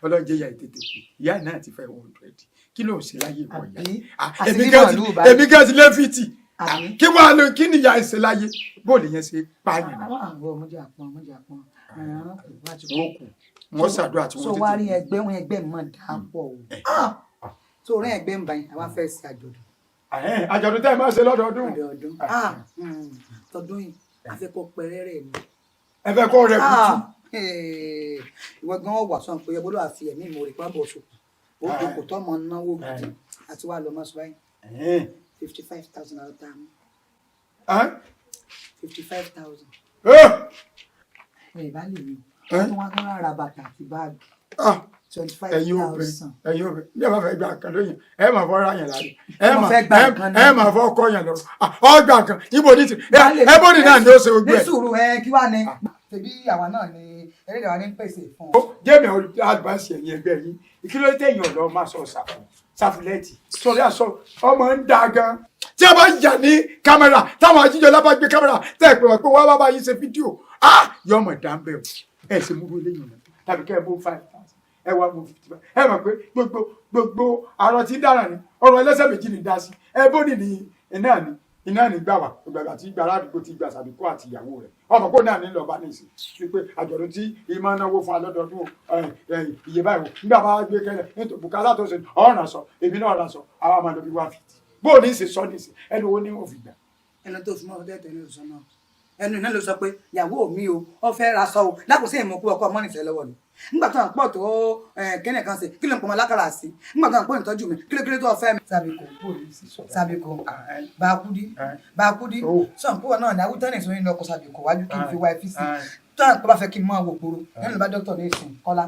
Ọlọ́run jẹ́ ìyá ìtètè kù ìyá náà ti fẹ́ 100 kí ló ń ṣe láyé ìwọ ìyá èmi gẹ́sì lẹ́fìtì kí wàá lo kí ni ìyá ìṣe láyé bóòlù yẹn ṣe pààyàn. àwọn ọmọdé àpọn wọ́n ṣàdúrà tí wọ́n tètè. so wá rí ẹgbẹ́ mọ̀ dáa pọ̀ o so rẹ ẹgbẹ́ ń báyìí àwa fẹ́ ṣe àjọ̀dún. àjọ̀dún tẹ́ ẹ máa ṣe lọ́dọọdún. tọdún yìí afẹ́kọ̀ pẹrẹrẹ ni. ẹ fẹ́ kọ́ rẹ kùtù. ìwọ gan wà sọ pé ẹgbẹ́ ló wà fi ẹ̀mí ìmọ̀ rẹ̀ pábọ̀ ṣòkò ó kò tọ́ mọ náwó gidi àti wà lọ́mọ sọ báyìí 55,000 naira tá a mú. 55,000. ẹ bá lè rí i wọ́n kàn ra bàtà àti báàgì. 25,000. ẹ̀yin obìnrin bí ẹ bá fẹ́ gba nǹkan lóyìn ẹ máa fọ́ ra yẹn láre ẹ máa fọ́ kọ́ yẹn lọ́rùn ọgbà kan ibo ní ti ẹ bó ní náà ni ó ṣe gbogbo ẹ. ní sùúrù kí wàá ní tẹbí àwa náà ni ẹlẹ́dàá wa ní pèsè fún ọ. jẹ́mi àlùbáṣe ẹ̀yìn ẹgbẹ́ yín ìkíló tẹ̀yìn ọ̀dọ́ máa sọ ṣàfùlẹ́ẹ̀tì sọ̀rí àṣọ ọmọ ń da gan. tí a bá yà ní kámẹ́rà táwọn ajíjọ lábá gbé kámẹ́rà tẹ́ ẹ pé wọ́n pé wọ́n bá bá yín ṣe fídíò yọ ọmọ ìdá ń bẹ̀ ẹ̀ ṣe múrú eléyìí náà tàbí kẹ́ ẹ bó 5,000 ẹ wá mú 55 ẹ mọ̀ pé gbogbo àrọ̀ tí dára ni ọ̀rọ̀ ẹlẹ́sẹ̀ méjì ní dá sí ẹ bó ní iná ní gbà wá gbàgbà tí gbàrà àdúgbò ti gbà Sàbíkú àti ìyàwó rẹ̀ ọmọ kó náà ní lọ bá ní ìsìn wípé àjọ̀dún tí ìmọ̀ náwó fún alọ́dọọdún iye báyìí nígbà bá gbé kẹlẹ̀ nítorí bùkátà tó ṣe ọ̀ràn sọ èmi náà rà sọ àwọn àmàlò bí 150 bó ní ìsìn sọ ní ìsìn ẹnu owó ní wọn fi gbà. ẹnu tó fi mọ́ ọdẹ tẹ̀lé ìsọ náà ẹnu iná ló sọ pé ìyàwó mi o ọ fẹ́ ra sọ o lákòóso ìmọ̀kú ọkọ ọmọ nìfẹ́ lọ́wọ́ ni nígbà tó à ń pọ̀ tó kẹ́nẹ̀ kan ṣe kí ló ń pọ̀ mọ́ lákàrà sí nígbà tó à ń pọ̀ ìtọ́jú mi kílókíló tó fẹ́ mi. Sàbíkú Bákúdí sọ̀npọ̀ náà ní awútọ́ nìṣó nínú ọkọ̀ Sàbíkú wájú kí n fi wá ẹ fi sí tó à ń pọ̀ bá fẹ́ kí n mọ́ àwọ̀ gbòòrò nínú bá dókítà ní ìsìn Kọ́lá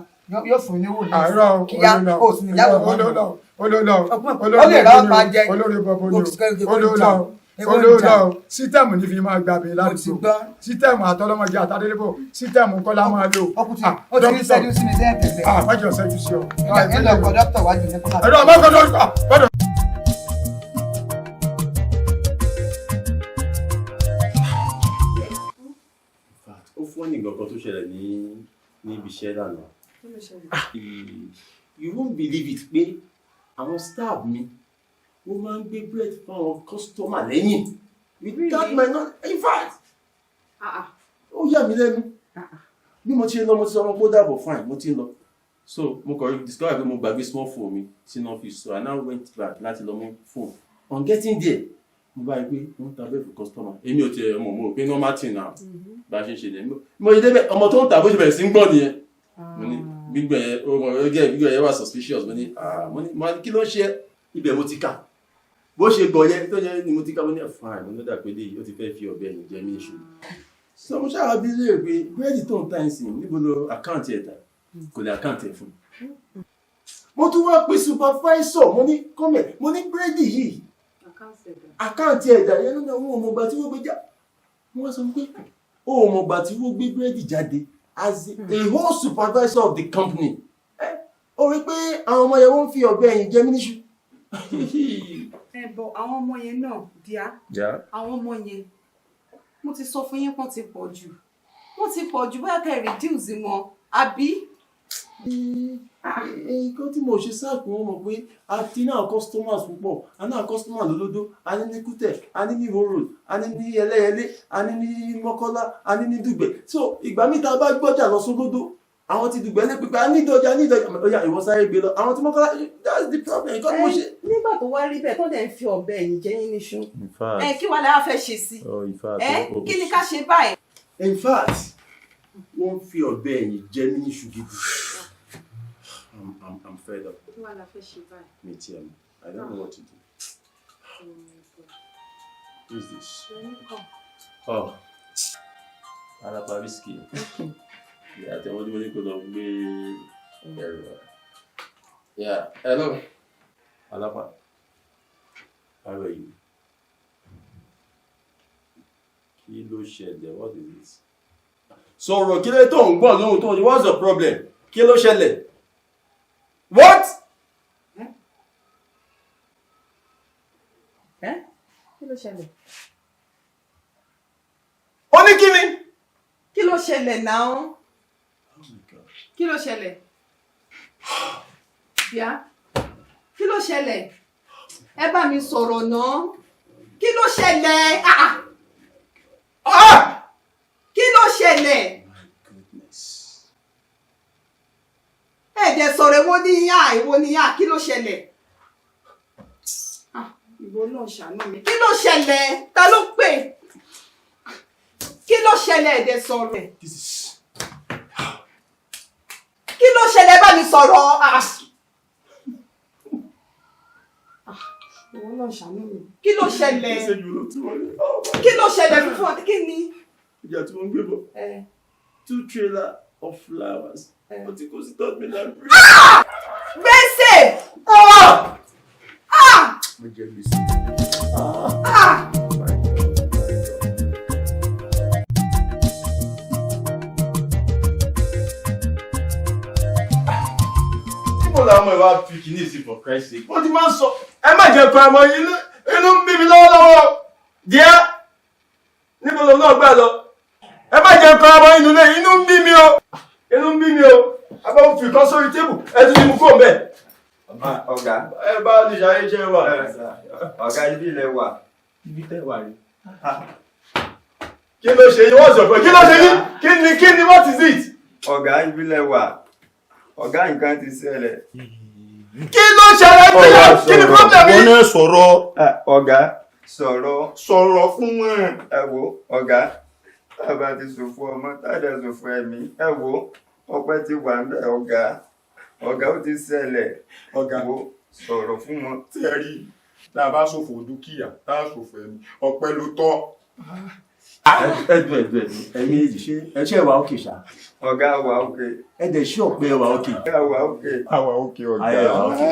yóò fún ní owó ní ìsìn kíyá kó o sì ní ìyàwó mọ́ olóòlò sítẹ̀mù ní fi máa gbà mí ládùúgbò sítẹ̀mù àtọlọ́mọdé àtàdélébò sítẹ̀mù Kọ́lá máa lò. ó ti ń ṣẹ́jú sí mi sẹ́yìn tẹ̀sẹ̀. májọ ṣẹ́jú sí ọ. ẹ lọ kọ dókítà wájú ní Kọ́lá. ẹ̀rọ ọmọkọ dókítà. ó fún ní nǹkan tó ṣẹlẹ̀ níbi iṣẹ́ lánàá. You won't believe it pé àwọn staff mi wọ́n máa ń gbé bread fún àwọn customer lẹ́yìn without my knowledge. In fact ó yà mí lẹ́nu bí mo ti ń lọ mo ti sọ wọn kó dàbọ̀ fine mo ti ń lọ so mo kàn discover pé mo gbàgbé small phone mi sínú office, so I now went back láti lọ mú phone. On getting there mo bá rí pé wọ́n ta bẹ́ẹ̀ fún customer, èmi ò tiẹ̀ mo rò pé normal thing now bá a ṣe ń ṣe dẹ̀ mo yẹ débẹ̀ ọmọ tó ń ta bó ṣe bẹ̀rẹ̀ sí ń gbọ́ nìyẹn. Mo ní gbígbẹ̀ yẹn wà suspicious, mo ní kí ló ń ṣe ibẹ̀ mo ti kà bó ṣe gbọ̀ yẹn tó yẹ ni mo ti kà, mo ní fine mo ní dà pé léyìí ó ti fẹ́ fi ọ̀bẹ ẹ̀yìn jẹ mí iṣu. So mo ṣáà bí lè pé búrẹ́dì tó ń ta ẹ̀sìn níbo lo àkáǹtì ẹ̀ ta, kò lè àkáǹtì ẹ̀ fún. Mo tún wá pe supervisor, mo ní kọ́mẹ̀, mo ní búrẹ́dì yìí àkáǹtì ẹ̀dà yẹn lónìí àwọn ọmọọgbà tí wọ́n gbé já. Wọ́n sọ pé ọmọọgbà tí wọ́n gbé búrẹ́dì jáde as a whole supervisor of the company. Ó rí pé àwọn ọmọ yẹn wọ́n fi ọ̀bẹ ẹ̀yìn jẹ mí níṣu. Bọ̀ àwọn ọmọ yẹn náà díá. Àwọn ọmọ yẹn mo ti sọ fún yín pọ́n ti pọ̀ jù. Wọ́n ti pọ̀ jù bóyá kẹ́ reduce wọn àbí. Nǹkan tí mo ṣe sáàpù wọn mọ̀ pé a ti náà customers púpọ̀, a náà customers lólódó, a ní ní Kútẹ̀, a ní ní Ìwó Road, a ní ní Ẹlẹ́yẹlé, a ní ní Mọ́kọ́lá, a ní ní Dùgbẹ̀. So ìgbà míì tá a bá gbọ́jà lọ sólódó, àwọn ti Dùgbẹ̀ ní pípẹ́ a ní ìdọ̀jà ọ̀yà ìwọ sáré gbé lọ, àwọn ti Mọ́kọ́lá, that's the problem. Nǹkan tí mo ṣe. Nígbà tó wá rí bẹ́ẹ̀ tó dẹ̀ ń fi ọ̀bẹ ẹ̀yìn jẹ yín níṣu. Kí wàá lára fẹ́ ṣe sí? Kí ni ká ṣe báyìí? In fact, wọ́n fi ọ̀bẹ ẹ̀yìn jẹ mí níṣu gidi. I'm fed up. Me too. I don't know what to do. Who's this? Oh, Alapa whiskey. Yeah, tell me what you could me. Yeah, hello. Alapa. How are you? Kí ló ṣẹlẹ̀? What is this? Sọ̀rọ̀ kí ló tó ń gbọ́ lóhùn tó ń what's the problem? Kí ló ṣẹlẹ̀? What? Kí ló ṣẹlẹ̀? Ó ní kí ni? Kí ló ṣẹlẹ̀ náà? Kí ló ṣẹlẹ̀? Bíá, kí ló ṣẹlẹ̀? Ẹ bá mi sọ̀rọ̀ náà. Kí ló ṣẹlẹ̀? Kí ló ṣẹlẹ̀? Ẹ̀jẹ̀ sọ̀rọ̀ èwo ni yá, kí ló ṣẹlẹ̀? Ìwọ náà ṣàánú mi. Kí ló ṣẹlẹ̀? Ta ló pè? Kí ló ṣẹlẹ̀ ẹ̀jẹ̀ sọ̀rọ̀? Kí ló ṣẹlẹ̀ bá mi sọ̀rọ̀? Ìwọ náà ṣàánú mi. Kí ló ṣẹlẹ̀? Kí ló ṣẹlẹ̀ fún ọ? Kí ni? Ìjà tí wọ́n ń gbé bọ̀. 2 trailers of flowers. Ó ti kó sí third mainland bridge. Gbèsè! Mo jẹ gbèsè. Níbo làwọn ìwà fi kìíní sí for Christ's sake? Wọ́n ti máa ń sọ, ẹ má jẹ́ pa ọmọ inú ń bí mi lọ́wọ́lọ́wọ́. Díẹ̀, níbo lòun náà gbà lọ? Ẹ má jẹ́ pa ọmọ inú lé, inú ń bí mi o. Inú ń bí mi o. Abáwo fi kan sórí tébù, ẹ tún ní mú kó bẹ́ẹ̀. Ọ̀gá. Ẹ bá ní ṣayé jẹ́ wà. Ọ̀gá ibi ilẹ̀ wà. Ibi tẹ́ wà rí. Kí ló ṣe yín? What's your problem? Kí ló ṣe yín? Kí ni what is it? Ọ̀gá ibi ilẹ̀ wà. Ọ̀gá nǹkan ti ṣẹlẹ̀. Kí ló ṣẹlẹ̀? Kí ni problem yìí? Wọ́n náà sọ̀rọ̀. Ọ̀gá sọ̀rọ̀ fún wọn. Ẹ wo ọ̀gá. Tábà ti ṣòfò ọmọ, tábà ṣòfò ẹ̀mí. Ẹ wo ọpẹ́ ti wà ń bẹ̀ ọ̀gá. Ọ̀gá ó ti ṣẹlẹ̀. Ọ̀gá sọ̀rọ̀ fún wọn. Tí ẹ rí tá a bá ṣòfò dúkìá tá a ṣòfò ẹ̀mí ọpẹ́ ló tọ́. Ẹ̀dùn ẹ̀yin èjì ṣé ẹ wà òkè ṣá? Ọ̀gá wà òkè. Ẹ dẹ̀ ṣí ọ̀pẹ wà òkè. Ọ̀gá wà òkè. Àwa òkè ọ̀gá. Ayé wà òkè.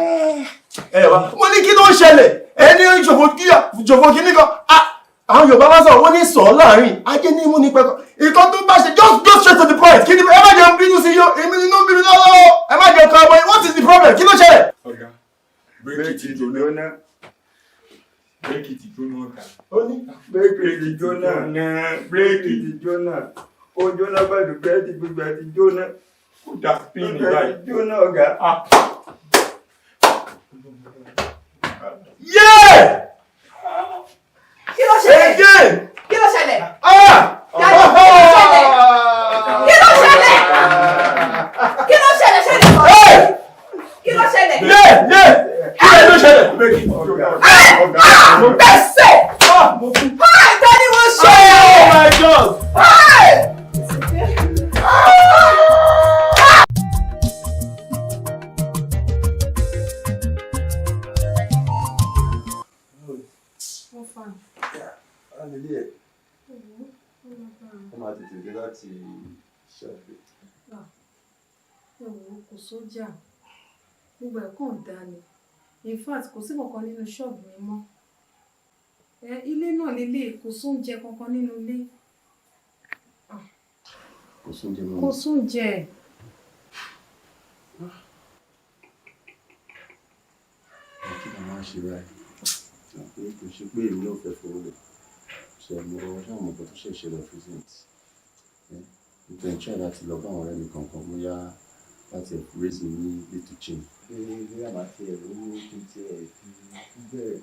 Ẹ wá. Mo ní kí ló ń ṣẹlẹ̀? Ẹni ṣòfò kíní kan. Àwọn Yorùbá bá sọ̀rọ̀ wọ́n ní sọ̀ láàrin ajé ní imú ní pẹ́kọ̀. Ìkan tó bá ṣe just go straight to the point. Kí ni ẹ má jẹun bínú sí yó? Èmi nínú bí mi lọ́wọ́. Ẹ má jẹun kan ọmọ yìí. What is the problem? Kí ló ṣẹlẹ̀? Ọ̀gá bírèkì ti jóná. Bírèkì ti jóná ọ̀gá. Ó ní bírèkì ti jóná. Bírèkì ti jóná. Ó jóná pẹ̀lú bírèkì gbígbẹ ti jóná. Kò dá pín ní báyìí. Ti jóná ọ̀gá. Yeah! Kí ló ṣẹlẹ̀? Kí ló ṣẹlẹ̀? Kí ló ṣẹlẹ̀? Kí ló ṣẹlẹ̀? mo fún. Tani mo ṣe. Oh my God. máa tètè dé láti ṣàgbé. Kò sójà gbogbo ẹ̀ kàn dá ni in fact kò sí kankan nínú ṣọ́ọ̀bù mi mọ́ ilé náà lélẹ̀ kò sóúnjẹ kankan nínú ilé. Kò sóúnjẹ mọ́. Kò sóúnjẹ. Kí ni màá ṣe báyìí? Kò ṣe pé èmi náà fẹ́ fowó lẹ̀. Ṣé mo ṣáà mọ̀ pé tó ṣẹ̀ṣẹ̀ lọ fún sí nípa ìṣẹ́ láti lọ bá àwọn ọ̀rẹ́ mi kankan bóyá láti raise mi ní little change. Bí a máa fi ẹ̀rọ owó kí n tiẹ̀ fi bẹ̀rẹ̀.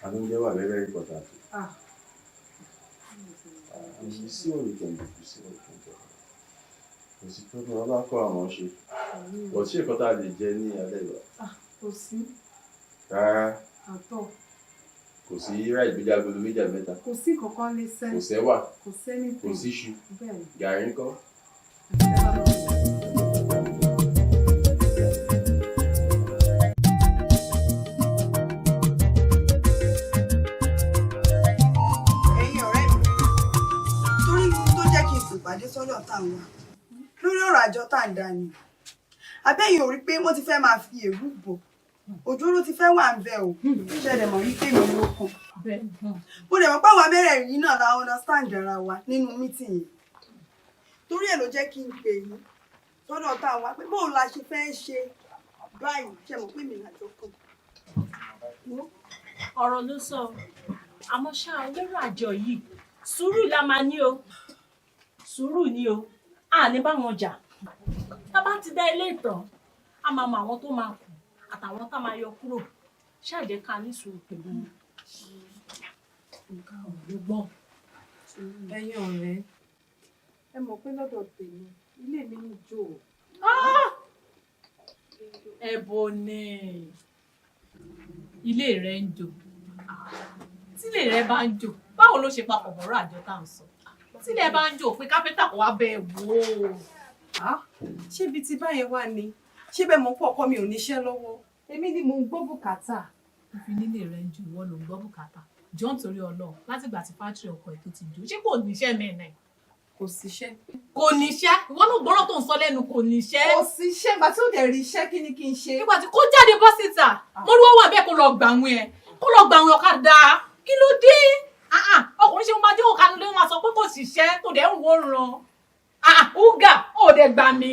Àwọn oúnjẹ wà very important. You see what we can do, you see what we can do. Kò sí tó bí wọ́n bá kọ́ àwọn ṣe. Kò sí ẹ̀kọ́ tá a lè jẹ ní alẹ́ ìwà. Kò sí. Rárá. Àtọ̀. Kò sí ráì gbélé agolo méjì mẹ́ta. Kò sí kankan lè sẹ́. Kò sẹ́wà. Kò sẹ́ni tó. Kò sí iṣu. Bẹ́ẹ̀ni. Gàrí ńkọ́. Ẹ̀yin ọ̀rẹ́ mi torí tó jẹ́ kí n pèpàdé sọ́dọ̀ táwọn lórí ọ̀rọ̀ àjọ tá à ń dá ni abẹ́yìn ò rí pé wọ́n ti fẹ́ máa fi èrú bò òjòrò ti fẹ́ wà ń bẹ̀ ò ṣẹlẹ̀ mọ̀ wípé mi ló kàn mo dẹ̀ mọ̀ pé àwọn abẹ́rẹ́ yìí náà la understand ara wa nínú meeting yìí torí ẹ̀ ló jẹ́ kí n pè yín sọ́dọ̀ táwọn pé bóun la ṣe fẹ́ ṣe báyìí ṣe mọ̀ pé mi làjọ kàn. Ọ̀rọ̀ ló sọ àmọ́ ṣá lérò àjọ yìí sùúrù la máa ní o sùúrù ni o àní bá wọn jà tá bá ti dá ilé ìtàn a máa mọ àwọn tó máa kù àtàwọn tá máa yọ kúrò ṣáàjẹ́ ká ní sùúrù pẹ̀lú nǹkan ọ̀gbọ́n. Ẹ̀yin ọ̀rẹ́ ẹ mọ̀ pé lọ́dọ̀ tèmi ilé mi ń jò. Ẹ̀bùn ni ilé rẹ̀ ń jò tílé rẹ̀ bá ń jò báwo ló ṣe papọ̀ mọ́rọ̀ àjọ tá à ń sọ tílé bá ń jò pé kápẹ́ntà kò wá bẹ́ẹ̀ wò ó. Ṣé ibi tí báyẹn wà ní ṣé bẹ́ẹ̀ mọ̀ pọ̀ ọkọ mi ò níṣẹ́ lọ́wọ́ èmi ni mò ń gbọ́ bùkátà. Òfin nílé rẹ̀ ń jò ìwọ ló ń gbọ́ bùkátà jọ nítorí Ọlọ́run látìgbà tí fátírì ọkọ ẹ̀ tó ti jò ṣé kò níṣẹ́ mẹ́ẹ̀nà kò síṣẹ́. Kò níṣẹ́ ìwọ náà gbọ́rọ̀ tó ń sọ lẹ́nu kò níṣẹ́. Kò síṣẹ́ ìgbà tí ó dẹ̀ rí iṣẹ́ kí ni kí n ṣe. Nígbà tí kò jáde bọ́ síta mo ní wọ́n wà bẹ́ẹ̀ kó lọ gbàwìn ẹ̀ kó lọ gbàwìn ọ̀kadà kí ló dé ọkùnrin ṣe máa jẹ́ òkanu lé wọn sọ pé kò síṣẹ́ tó dẹ̀ ń wò ràn ọ̀gá ò dẹ̀ gbà mí.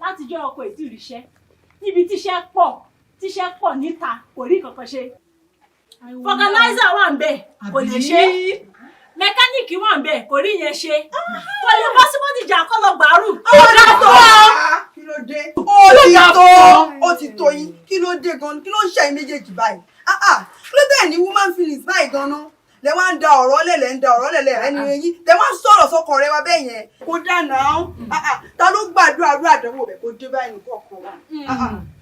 Látijọ́ ọkọ ètí ìríṣẹ́ níbi tíṣẹ́ pọ̀ níta kò rí kankan ṣe fọkànáísà wà ń bẹ̀ kò lè ṣe mẹkáníìkì wà ń bẹ̀ kò rí yẹn ṣe kò lè bọ́ sí bọ́dìjà kọ́ lọ gbàrú. Kí ló dé? Ó ti tó yín kí ló dé gan kí ló ń ṣe ẹ̀yin méjèèjì báyìí kí ló dé ní woman feelings báyìí gan-an lẹ wá ń da ọ̀rọ̀ lẹ̀lẹ̀ ẹni yín lẹ wá ń sọ̀rọ̀ sọ́kọ rẹ wa bẹ́ẹ̀ yẹn kó dáná ta ló gbàdúrà àdúrà àdánwò bẹ̀ kó dé báyìí nǹkan kan wa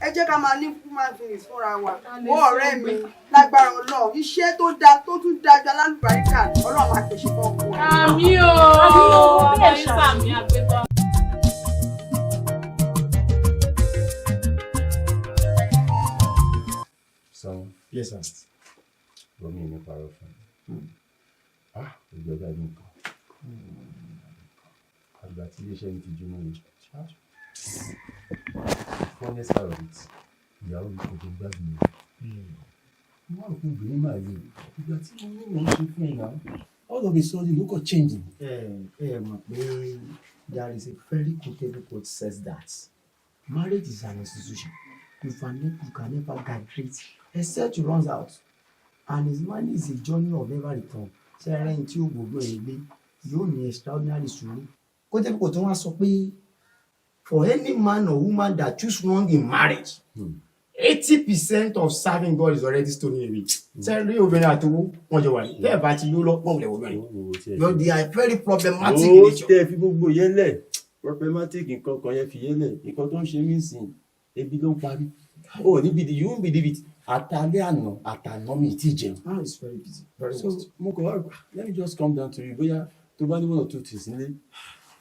ẹ jẹ́ ká máa ní woman feelings fúnra wa ó ọ̀rẹ́ mi lágbára Ọlọ́run iṣẹ́ tó da tó tún da ju alálùbáríkà Ọlọ́run máa pèsè fún ọkọ wa. Àmín o bẹ́ẹ̀ sàmì àgbẹ̀tọ̀. Son. Yes, sir. Romi ní parọ́ fún mi. Ìjọba ẹni kan. Àgbà tí iléeṣẹ́ mi ti jóná ni. Honest part of it, ìyàwó mi kò tó gbádùn mi. Mo wá òkú obìnrin máa lè. Ìgbà tí mo ní wọ́n ṣe fún ẹ̀ náà. All of a sudden, ló kọ̀ change. Mọ̀ pé there is a very quotable quote says that marriage is an institution. You can never graduate except you runs out. And his mind is a journey of never return. Ṣé ẹrẹ́ni tí ó gbogbo ẹ̀ gbé yóò ní extraordinary sùúrù. Kó tẹ́ kò tó wá sọ pé for any man or woman that choose wrong in marriage, 80% of serving God is already stolen away. Ṣé rí obìnrin àtowó wọn jọ wà ní bẹ́ẹ̀ bá ti yó lọ pọ̀ wọlé obìnrin. They are very problematic in nature. Ó tẹ́ fi gbogbo yẹn lẹ̀ problematic nǹkan kan yẹn fi yẹn lẹ̀ nǹkan tó ń ṣe mí sìn ebi ló ń parí. Oh, you won't believe it. àtàlẹ́ àná àtàná mi ti jẹun. Ah, it's very busy. Very So busy. mo kàn wá let me just come down to you bóyá tó bá ní one or two things nílé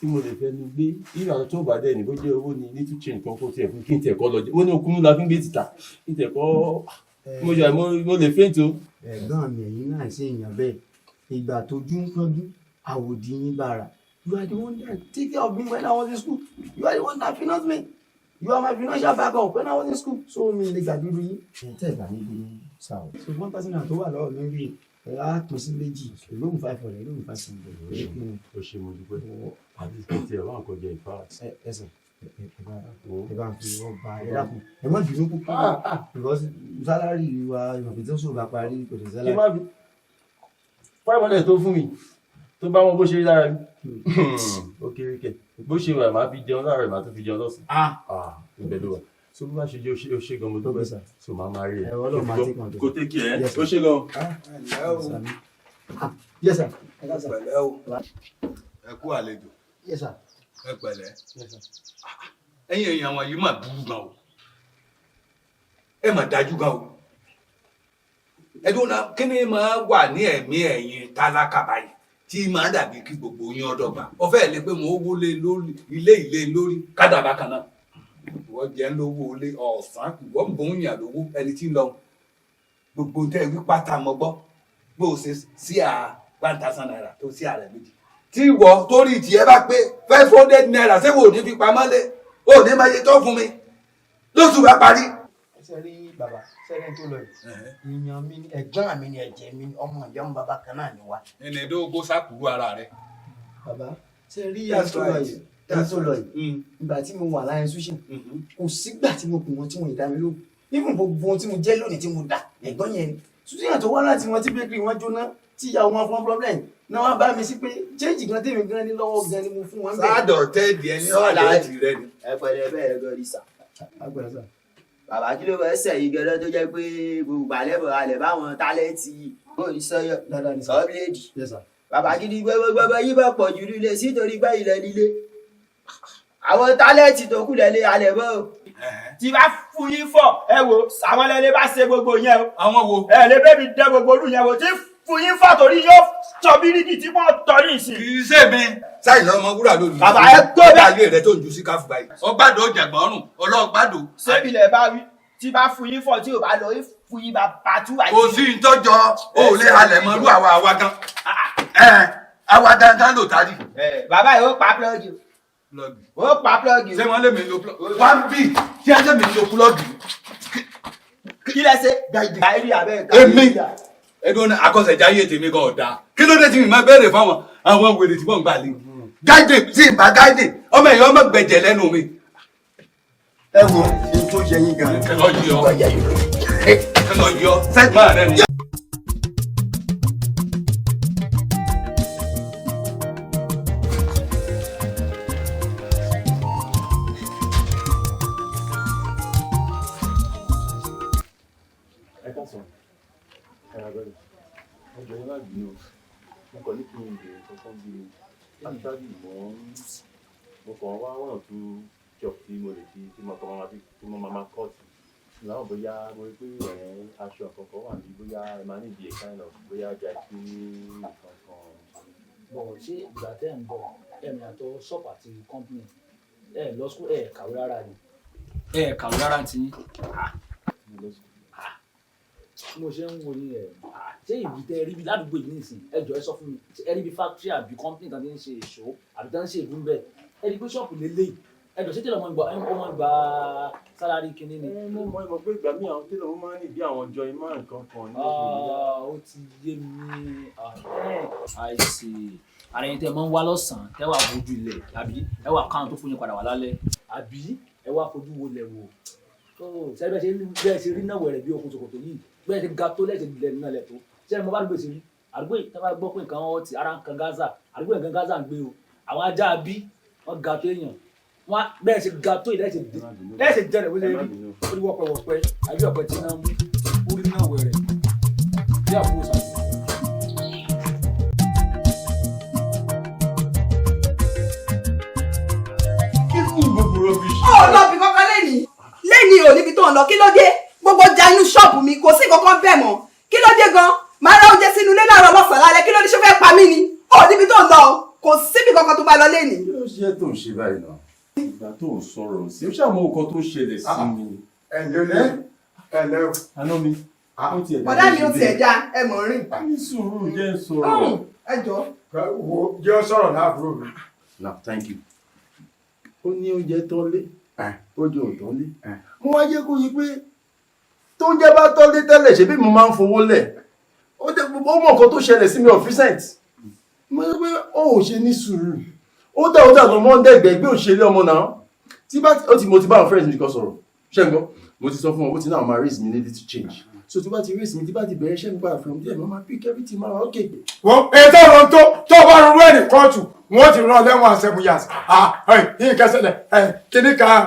tí mo lè fẹ́ nu gbé ìrìn tó bá dẹ̀ ní bó jẹ́ owó ni ní two chain kan kó tiẹ̀ fún kí n tiẹ̀ kọ́ lọ jẹ́ wọ́n ní okùnrin la fi ń gbé títà kí n tiẹ̀ kọ́ mo lè faint o. Ẹ̀gbọ́n mi ẹ̀yin náà ṣe èèyàn bẹ́ẹ̀ ìgbà tójú ń kánjú àwòdì yín bára. You are the one that take care of me when I was in school. You are the one that finance me. You are my financial backup when I was in school. So mi lè gbàgbé yín. Tẹ́ ìgbà mi bí sáà. So one person tó wà lọ́wọ́ mi rí ẹ̀rá pín sí méjì lóhùn 500 lóhùn 500. O ṣe mo dúpẹ́ àti ìpètè ẹ̀rọ àǹkọ́ jẹ ìfà. Ẹsẹ̀ ẹ bá ń fi wọ́n ba ẹ dákun ẹ má bínú púpọ̀ because sálárì wa ìmọ̀pẹ̀ tó sọ̀rọ̀ bá parí kò dé sálárì. kí má bí 500 tó fún mi tó bá wọn bó ṣe rí lára mi ó kéré kẹ bó ṣe wà máa fi jẹun láàárọ̀ máa tún fi jẹun lọ́sàn. ibẹ̀ ló wà so bó bá ṣe jẹ́ ó ṣe gan mo dúpẹ́ so máa máa rí ẹ kò tẹ́ kí ẹ ó ṣe gan. Yes sir. ẹ pẹ̀lẹ́ o ẹ kú àlejò. Yes sir. ẹ pẹ̀lẹ́ ẹ̀yin èèyàn wọn yìí mà burú gan o ẹ mà dájú gan o ẹdún náà kí ni máa wà ní ẹ̀mí ẹ̀yin tálákà báyìí tí máa dàbí kí gbogbo yín ọdọgba ọfẹ lè pé mo wọlé lórí ilé lórí kádàbà kan náà ìwọ jẹ ń lówó ilé ọ̀sán ìwọ ń bọ̀ ń yàn lówó ẹni tí ń lọ gbogbo tẹ wí pátá mọ gbọ́ bó o ṣe sí à 1,000 naira tó sí ààrẹ méjì tí ìwọ torí tiẹ̀ bá pé 500 naira ṣé wò ní fi pamọ́ lé ò ní máa yẹ tó fún mi lóṣù bá parí. Ṣé rí bàbá sẹ́yìn tó lọ yìí èèyàn mi ni ẹ̀gbọ́n mi ni ẹ̀jẹ̀ mi ni ọmọ ìyá mi bàbá kan náà ni wá. ẹnì dógó sákùrú ara rẹ. Bàbá ṣe rí ìyá tó lọ yìí ìgbà tí mo wà láyé ṣúṣì kò sígbà tí mo pè wọn tí mo ì dá mi lóhùn even gbogbo ohun tí mo jẹ́ lónìí tí mo dà ẹ̀gbọ́n yẹn ni ṣúṣì yàn tó wá láti wọn tí bakery wọn jóná tí ìyàwó wọn fún problem náà wọn bá mi sí pé change gan tèmi gan ní lọ́wọ́ gan ni mo fún wọn. sáàdọ̀ tẹ́ẹ̀dì ẹni ọ̀là ti rẹ ni. ẹ pẹ̀lẹ́ bẹ́ẹ̀ gọrí sà. Bàbá kí ló fẹ́ sẹ̀ yìí gẹ́lẹ́ tó jẹ́ pé gbogbo àlẹ́bọ̀ alẹ̀ báwọn tálẹ́ǹtì bóyí sọ́yọ̀ sọ́bíléèdì. Bàbá kí ni gbogbo yìí bá pọ̀ jù líle sítorí gbá ilẹ̀ líle. Àwọn tálẹ́ǹtì tó kù lẹ́lẹ́ alẹ̀ bọ́ o. Tí bá fún yín fọ̀ ẹ wo àwọn lẹ́lẹ́ bá ṣe gbogbo yẹn o. Àwọn wo? Ẹ lè bẹ́ẹ̀ mi dẹ gbogbo olú yẹn wo tí fún yín fọ̀ torí yóò sọ bíríkì tí wọ́n tọ́ ní ìsìn. Kì í ṣe mi sáyìn lọ́mọ wúrà lónìí. Bàbá ẹ tó bẹ́ẹ̀. ayé rẹ tó ń ju sí káfù báyìí. ọgbàdo jẹgbọrùn ọlọgbàdo. Ṣébi lẹ bá wí tí bá fún yín fọ̀ tí ò bá lọ fún yín bá bàtú àyè. kò sí ìtọ́jọ o ò lè halẹ̀ mọ́ irú àwa gan. àwa gangan ló tari. Bàbá yìí ó pa plọ́ọ̀gì o. Ó pa plọ́ọ̀gì o. ṣé wọ́n lé mi lo plọ́ọ̀gì. wá bí kí ẹ lé mi lo plọ́ọ̀gì. Kí lẹ ṣe gàìrì abẹ́ èmi ẹgbẹ́ akọ́ṣẹ́jáyé tèmi gan ọ̀dà kí ló dé tí mi máa béèrè fáwọn àwọn wèrè tí wọ́n ń gbà lé gáìdè sí ìbá gáìdè ọmọ èèyàn ọmọ gbẹ̀jẹ̀ lẹ́nu mi. ẹ wo ohun tó yẹ yín gan. ẹ lọ yọ ẹ lọ yọ sẹ́gbọ̀n rẹ ni. Actually, mo kàn wá one or two job tí mo lè fi tí mo máa cut láwọn bóyá mo rí pé aṣọ àkọ́kọ́ wà ní bóyá ẹ máa níbi a kind of bóyá dry cleaning kankan. Bọ̀ ṣé ìgbà tẹ́ ń bọ̀ ẹ̀mí àtọ shop àti company ẹ̀ lọ school ẹ̀ kàwé rárá ni. Ẹ̀ kàwé rárá ti yín. Mo ṣe ń wo ni ṣé ìbí tẹ rí bí ládùúgbò yìí nìsín ẹ jọ̀ọ́ ẹ sọ fún mi ẹ rí bí factory àbí company kan tí ń ṣe èso àbí tí wọ́n ń ṣe ìlú ń bẹ̀ ẹ rí pé ṣọ́ọ̀pù lélẹ̀ ẹ jọ̀ọ́ ṣé tẹ́lẹ̀ ọmọ ìgbà sálárì kìíní ni. mo mọ̀ pé ìgbà míì àwọn tẹ́lẹ̀ wọ́n máa ń ní bí àwọn ọjọ́ ìmọ̀ nǹkan kan ní ó ti yé mi àìsí ara ẹni tẹ máa ń wá lọ́sàn-án tẹ wà fojú ilẹ̀ àbí ẹ wà káwọn tó fún yín padà wá lálẹ́ àbí ẹ wà fojú wo lẹ̀ wò sẹ́yìn bẹ́ẹ̀ ṣe rí náà wẹ̀rẹ̀ bí okùn ṣòkòtò yìí bẹ́ẹ̀ ṣe ga tó lẹ́sẹ̀ lẹ́nu náà lẹ̀ tó sẹ́yìn mo bá gbèsè rí àdúgbò yìí tábà gbọ́ pé nǹkan wọn ti ara nǹkan Gaza àdúgbò nǹkan Gaza ń gbé o àwọn ajá bí wọ́n ga tó èèyàn wọ́n bẹ́ẹ̀ ṣe ga tó yìí lẹ́sẹ̀ jẹ́rẹ̀ wọ́n lè rí ó ní wọ́pẹ́wọ́pẹ́ àbí ọ̀pẹ tí náà mú orí náà wẹ̀rẹ̀ bí àbúrò sàbí. kí ni gbogbo rọbì. ó lọ bí kankan lẹ́nìí ò níbi tó ń lọ kí ló dé gbogbo ja inú ṣọ́ọ̀bù mi máa lọ lẹ́nìí. kí ló ṣe tó ń ṣe báyìí náà ìgbà tó ń sọ̀rọ̀ sí ó ṣàmọ́ nǹkan tó ṣẹlẹ̀ sí mi. àná mi ó ti ẹ̀dá bọ̀dá mi ò tiẹ̀ já ẹ mọ̀ rìn. ní sùúrù jẹ́ sọ̀rọ̀. ẹ jọ. wo jẹ́ ọ sọ̀rọ̀ láàbúrò mi. now thank you. ó ní oúnjẹ tán lé oúnjẹ ò tán lé. mo wá jẹ́ kó yí pé tóúnjẹ bá tán lé tẹ́lẹ̀ ṣe bí mo máa ń fowó lẹ̀ ó mọ̀ nǹkan tó ṣẹlẹ̀ sí mi of recent. mo ní pé ó ò ṣe ní sùúrù ó dà lọ́mọ dẹ́gbẹ̀ẹ́ òṣèré ọmọ náà tí bá mo ti bá àwọn friends mi kan sọ̀rọ̀ ṣé ń gbọ́ mo ti sọ fún wọn ó ti náà máa raise mi need to change so tí bá ti raise mi tí bá ti bẹ̀rẹ̀ ṣẹ́ ń gbà from there mo máa pick everything máa wá okay. wọ́n ètò ọ̀rọ̀ tó bá rúrú ẹ̀ ní kóòtù wọ́n ti rán lẹ́wọ̀n 7 years yìí kẹsẹ̀lẹ̀ kíní kan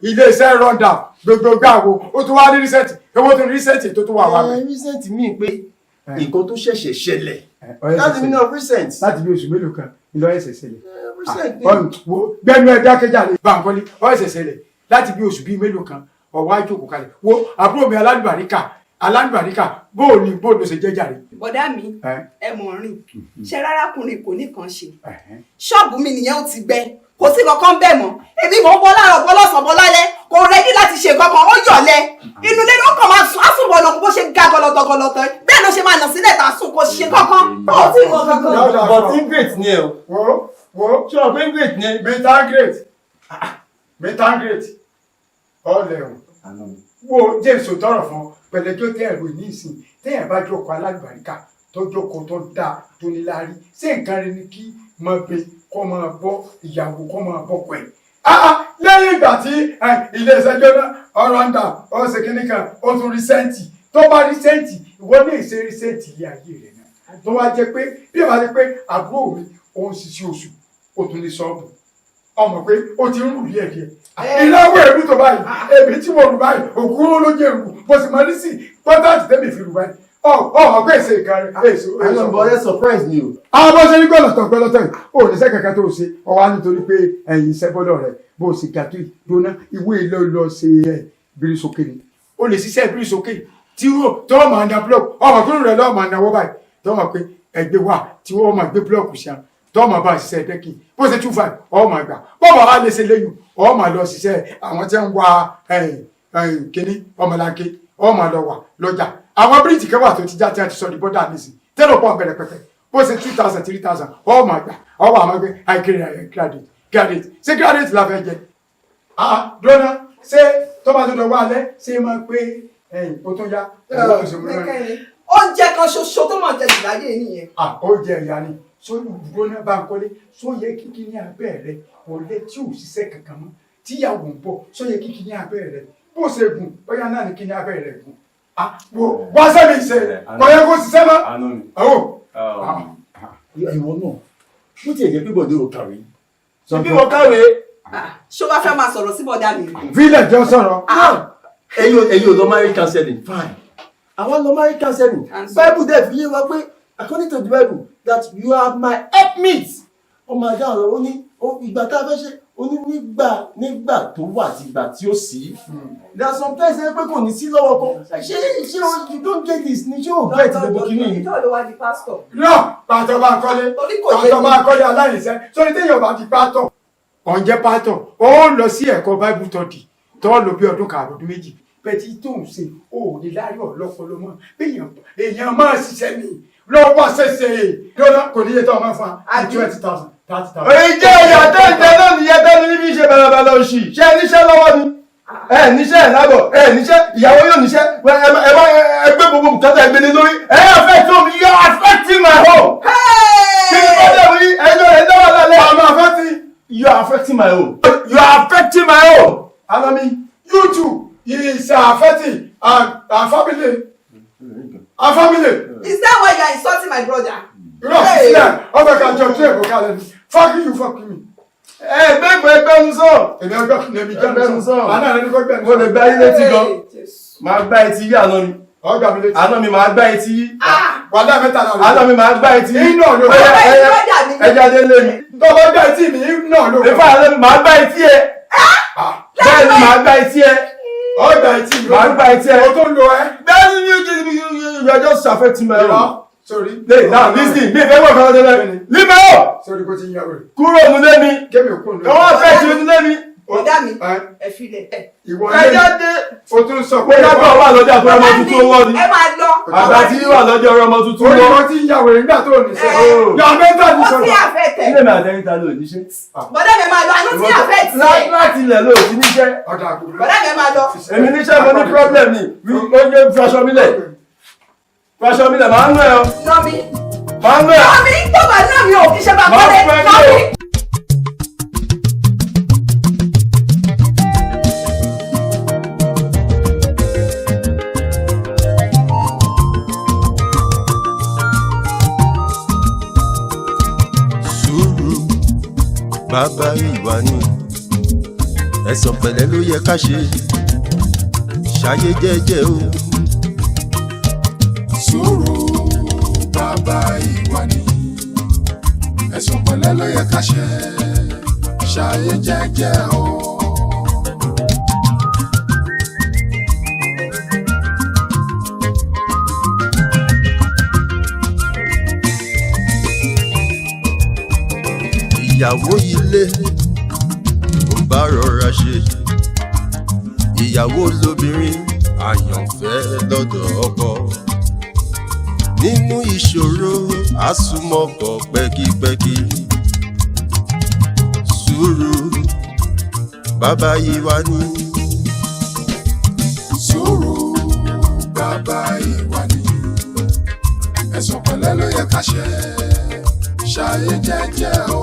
ilé-iṣẹ́ rọ́ndà gbogbo gbàgbó ó tún wá ní rísẹ́ǹtì owó tún rísẹ́ǹtì tó tún wà wá. rísẹ́ǹtì míì pé nǹkan tó ṣẹ̀ṣẹ̀ ṣẹlẹ̀ láti mi náà recent. láti bí oṣù mélòó kan ìlọ ẹsẹ̀ ṣẹlẹ̀. gbẹ́nu ẹ̀ dákẹ́jà lè Bánkọ́lé ọ ẹsẹ̀ ṣẹlẹ̀ láti bí oṣù bíi mélòó kan ọ̀wá ìjókòó kalẹ̀ wo àbúrò mi alálùbáríkà bóò ló ṣe jẹ́jà rẹ̀. bọ̀dá mi ẹ mọ̀ rìn ṣe rárákùnrin kò ní kan ṣe ṣọ́ọ̀bù mi nìyẹn ó ti gbẹ kò sí kankan bẹ́ẹ̀ mọ́ èmi mò ń bọ́ láàárọ̀ bọ́ lọ́sàn-án bọ́ lálẹ́ kò rẹ́dí láti ṣe kankan ó yọ̀lẹ̀ inú ilé ló kàn máa sùn á sùn bọ̀nà bó ṣe ga gọlọtọgọlọtọ bẹ́ẹ̀ ló ṣe máa nà sílẹ̀ tà sùn kò ṣe kankan ó ti mọ kankan. but ingrate ni ẹ o. wo ṣé o pé ingrate ni ẹ. metangrate ọ̀lẹ̀ wo james ò tọrọ fún pẹ̀lẹ́jọ́ tẹ́ ẹ̀rọ ní ìsìn téèyàn bá jókòó alálùbáríkà tó jókòó tó dáa tó níláárí ṣé nǹkan rẹ ni kí máa bẹ kó máa bọ́ ìyàwó kó máa bọ́ pẹ̀. lẹ́yìn ìgbà tí ilé-iṣẹ́ jóná ọ̀rọ̀ ń dà ọ̀sẹ̀ kìíní kan ó tún rísẹ́ǹtì tó bá rísẹ́ǹtì ìwọ ní ìṣe rísẹ́ǹtì ilé ayé rẹ̀ náà tó wá jẹ́ pé bí ìwà jẹ́ pé àbúrò mi òun ṣiṣẹ́ oṣù ó tún ní ṣọ́ọ̀bù ọmọ pé ó ti ń rù díẹ̀díẹ̀ ìnáwó èrú tó báyìí èmi tí mo rù báyìí òkúrò ló jẹ́ rù bó sì máa ní sí pọ́tàtì tẹ́mi fi rù báyìí ọmọ pé èsè ìkárí èso. àwọn ọmọdé surprise ni o. àwọn bó ṣe ní gbọ́dọ̀tọ̀ yìí ó ní sẹ́ kankan tó ṣe ọwọ́ nítorí pé ẹ̀yìn iṣẹ́ gbọ́dọ̀ rẹ̀ bó ṣe gàtó ìdóná ìwé ìlọ lọ ṣe bírí sókè ni ó lè ṣiṣẹ́ bírí sókè tí wọ́n máa na blọọkù ọmọ tó rẹ̀ lọ́ọ́ máa náwó báyìí tó mọ̀ pé ẹgbẹ́ wà tí wọ́n máa gbé blọọkù ṣe tọ́ọ̀mà bá ṣiṣẹ́ dẹ́kì bó ṣe 25 ọmọ àgbà bọ́ọ̀mà wá lè ṣe lẹ́yìn ọmọ lọ ṣiṣẹ́ àwọn tí ń wá kíní ọmọlanke ọmọ lọ wà lọ́jà àwọn bíríìjì kẹwàá tó ti já tí a ti sọ ní bọ́dà nísìn tẹ́lọ̀ pọ̀ bẹ̀rẹ̀ pẹ̀pẹ̀ bó ṣe 2000 3000 ọmọ àgbà ọmọ àmọ́ pé àìkiri graduate ṣé graduate la fẹ́ jẹ dọ́nà ṣé tọ́ba tó lọ wá alẹ́ ṣé máa pé ó tó yá oúnjẹ kan ṣoṣo tó máa jẹ jù láyé nìyẹn. oúnjẹ ìyá ni sórí ìgbóná Bánkọ́lé sóyẹ kíkí ní abẹ́ rẹ ọ̀lẹ tí ò ṣiṣẹ́ kankan mọ́ tíyàwó ń bọ̀ sóyẹ kíkí ní abẹ́ rẹ bó ṣe gùn bóyá náà ní kí ní abẹ́ rẹ gùn. wá sẹ́mi ṣe kọ̀yẹ́ kó ṣiṣẹ́ mọ́. ìwọ náà bó tiẹ̀ jẹ́ pé bọ̀dé ò kàwé. bí wọ́n kàwé. ṣé wàá fẹ́ máa sọ̀rọ̀ sí bọ̀dá mi. fílẹ̀ jọ sọ̀rọ̀. ẹ̀yin ò lọ marriage counseling fine. àwọn lọ marriage counseling Bible dẹ̀ fi yé wa pé according to the Bible that you are my helpmate. ọmọ ajá ọ̀rọ̀ ó ní ìgbà tá a fẹ́ ṣe ó ní nígbà tó wà àti ìgbà tí ó sí. there are some times pé kò ní sí lọ́wọ́ kan ṣé you don't get this ni ṣé o get gbogbo kìíní. ìjọ ló wá di pásítọ̀. náà pàtó Bánkọ́lé aláìsẹ́ sórí téèyàn bá di pátọ̀ ọ̀njẹ́ pátọ̀ ó lọ sí ẹ̀kọ́ Bible study tó lò bí ọdún kan ọdún méjì bẹ́ẹ̀ tó ń ṣe ó ní láyọ̀ lọ́pọ̀lọ́ mọ́ èèyàn máa ṣiṣẹ́ mi lọ́wọ́ ṣẹ̀ṣẹ̀ lọ́nà kò níye tó ọmọ fún wa 20,000 30,000. ìjẹ́ ìyá tẹ́ǹtẹ́ náà nìyẹn tẹ́ni níbi iṣẹ́ balabala òṣì ṣe níṣẹ́ lọ́wọ́ ni níṣẹ́ ìlábọ̀ níṣẹ́ ìyàwó yóò níṣẹ́ ẹgbẹ́ gbogbo bùkátà ẹgbẹ́ lórí affect home you are affecting my home. kí ni wọ́n dẹ̀ wí ẹjọ́ wà lálẹ́. I'm affecting. You are affecting my home. You are affecting my home. Alami, you too is affecting our family. Our family. Is that why you are insulting my brother? Ọbẹ̀ kan jọ tí èkó kalẹ̀ ni. Fuck you, fuck me. Ẹgbẹ́ ń sọ. Èmi ẹgbẹ́ ń sọ. Àná rẹ̀ ní kò gbẹ̀ ń sọ. Mo lè gbá ilé tí gan. Màá gbá etí yí àná mi. Ọgbà mi létí. Àná mi màá gbá etí yí. Wàdà mẹ́ta náà. Àná mi màá gbá etí yí. Iná ló. Ẹja dé lé mi. Tọ́gbọ́n gbá etí mi, iná ló. Ìfà àná mi màá gbá etí ẹ. Bẹ́ẹ̀ ni màá gbá etí ẹ. Ọgbà etí mi. Màá gbá etí ẹ. O tó ń lo ẹ. Bẹ́ẹ̀ ni you are just affecting my home. Sorry. Lè náà lísìn mi ìfẹ́ wọ̀ kan tẹ́lẹ̀. Límọ̀ ọ̀. Sorry kò ti ń yàwó rẹ̀. Kúrò nílé mi. Kémi ò kúrò nílé. Àwọn afẹ́ ti nílé mi. Ọ̀dà mi, ẹ filẹ̀. Ìwọ Ẹ jáde. O tún sọ pé lágbà wà lọ́jà tó ọmọ tuntun wọ́ ni. Ẹ máa lọ. Àgbà tí wà lọ́jà ọmọ tuntun wọ́. Olùkọ́ ti ń yàwó rẹ̀ nígbà tó ò ní sọ. Yọ mẹ́ta ní sọ̀rọ̀. Ó ti àfẹ́ tẹ̀. Ilé mi àtẹ́yìn ta ló níṣẹ́. Bọ̀dá mi máa lọ, àánú ti àfẹ́ tẹ̀. Láti ilẹ̀ ló ti níṣẹ́. Bọ̀dá mi máa lọ. Èmi níṣẹ́ mo ní problem ni. Mo ń gbé faṣọ mi lẹ̀. Faṣọ mi lẹ̀ máa ń rẹ̀ ọ́. Nọ́mi. Máa ń rẹ̀. Nọ́mi tó bá náà mi ò kí ṣe bá kọ́lé. Nọ́mi. Bàbá ìwà ni ẹ̀sán pẹ̀lẹ́ ló yẹ ká ṣe ṣayé jẹ́jẹ́ o. Sùúrù bàbá ìwà ni ẹ̀sán pẹ̀lẹ́ ló yẹ ká ṣe ṣayé jẹ́jẹ́ o. Ìyàwó ilé ò bá rọra ṣe ìyàwó lóbìnrin àyànfẹ́ lọ́dọ̀ ọkọ nínú ìṣòro àsùnmọ́kọ pẹ́kípẹ́kí sùúrù bàbá ìwà ni. Sùúrù bàbá ìwà ni ẹ̀sán pẹ̀lẹ́ ló yẹ ká ṣe ṣayé jẹ́jẹ́ o.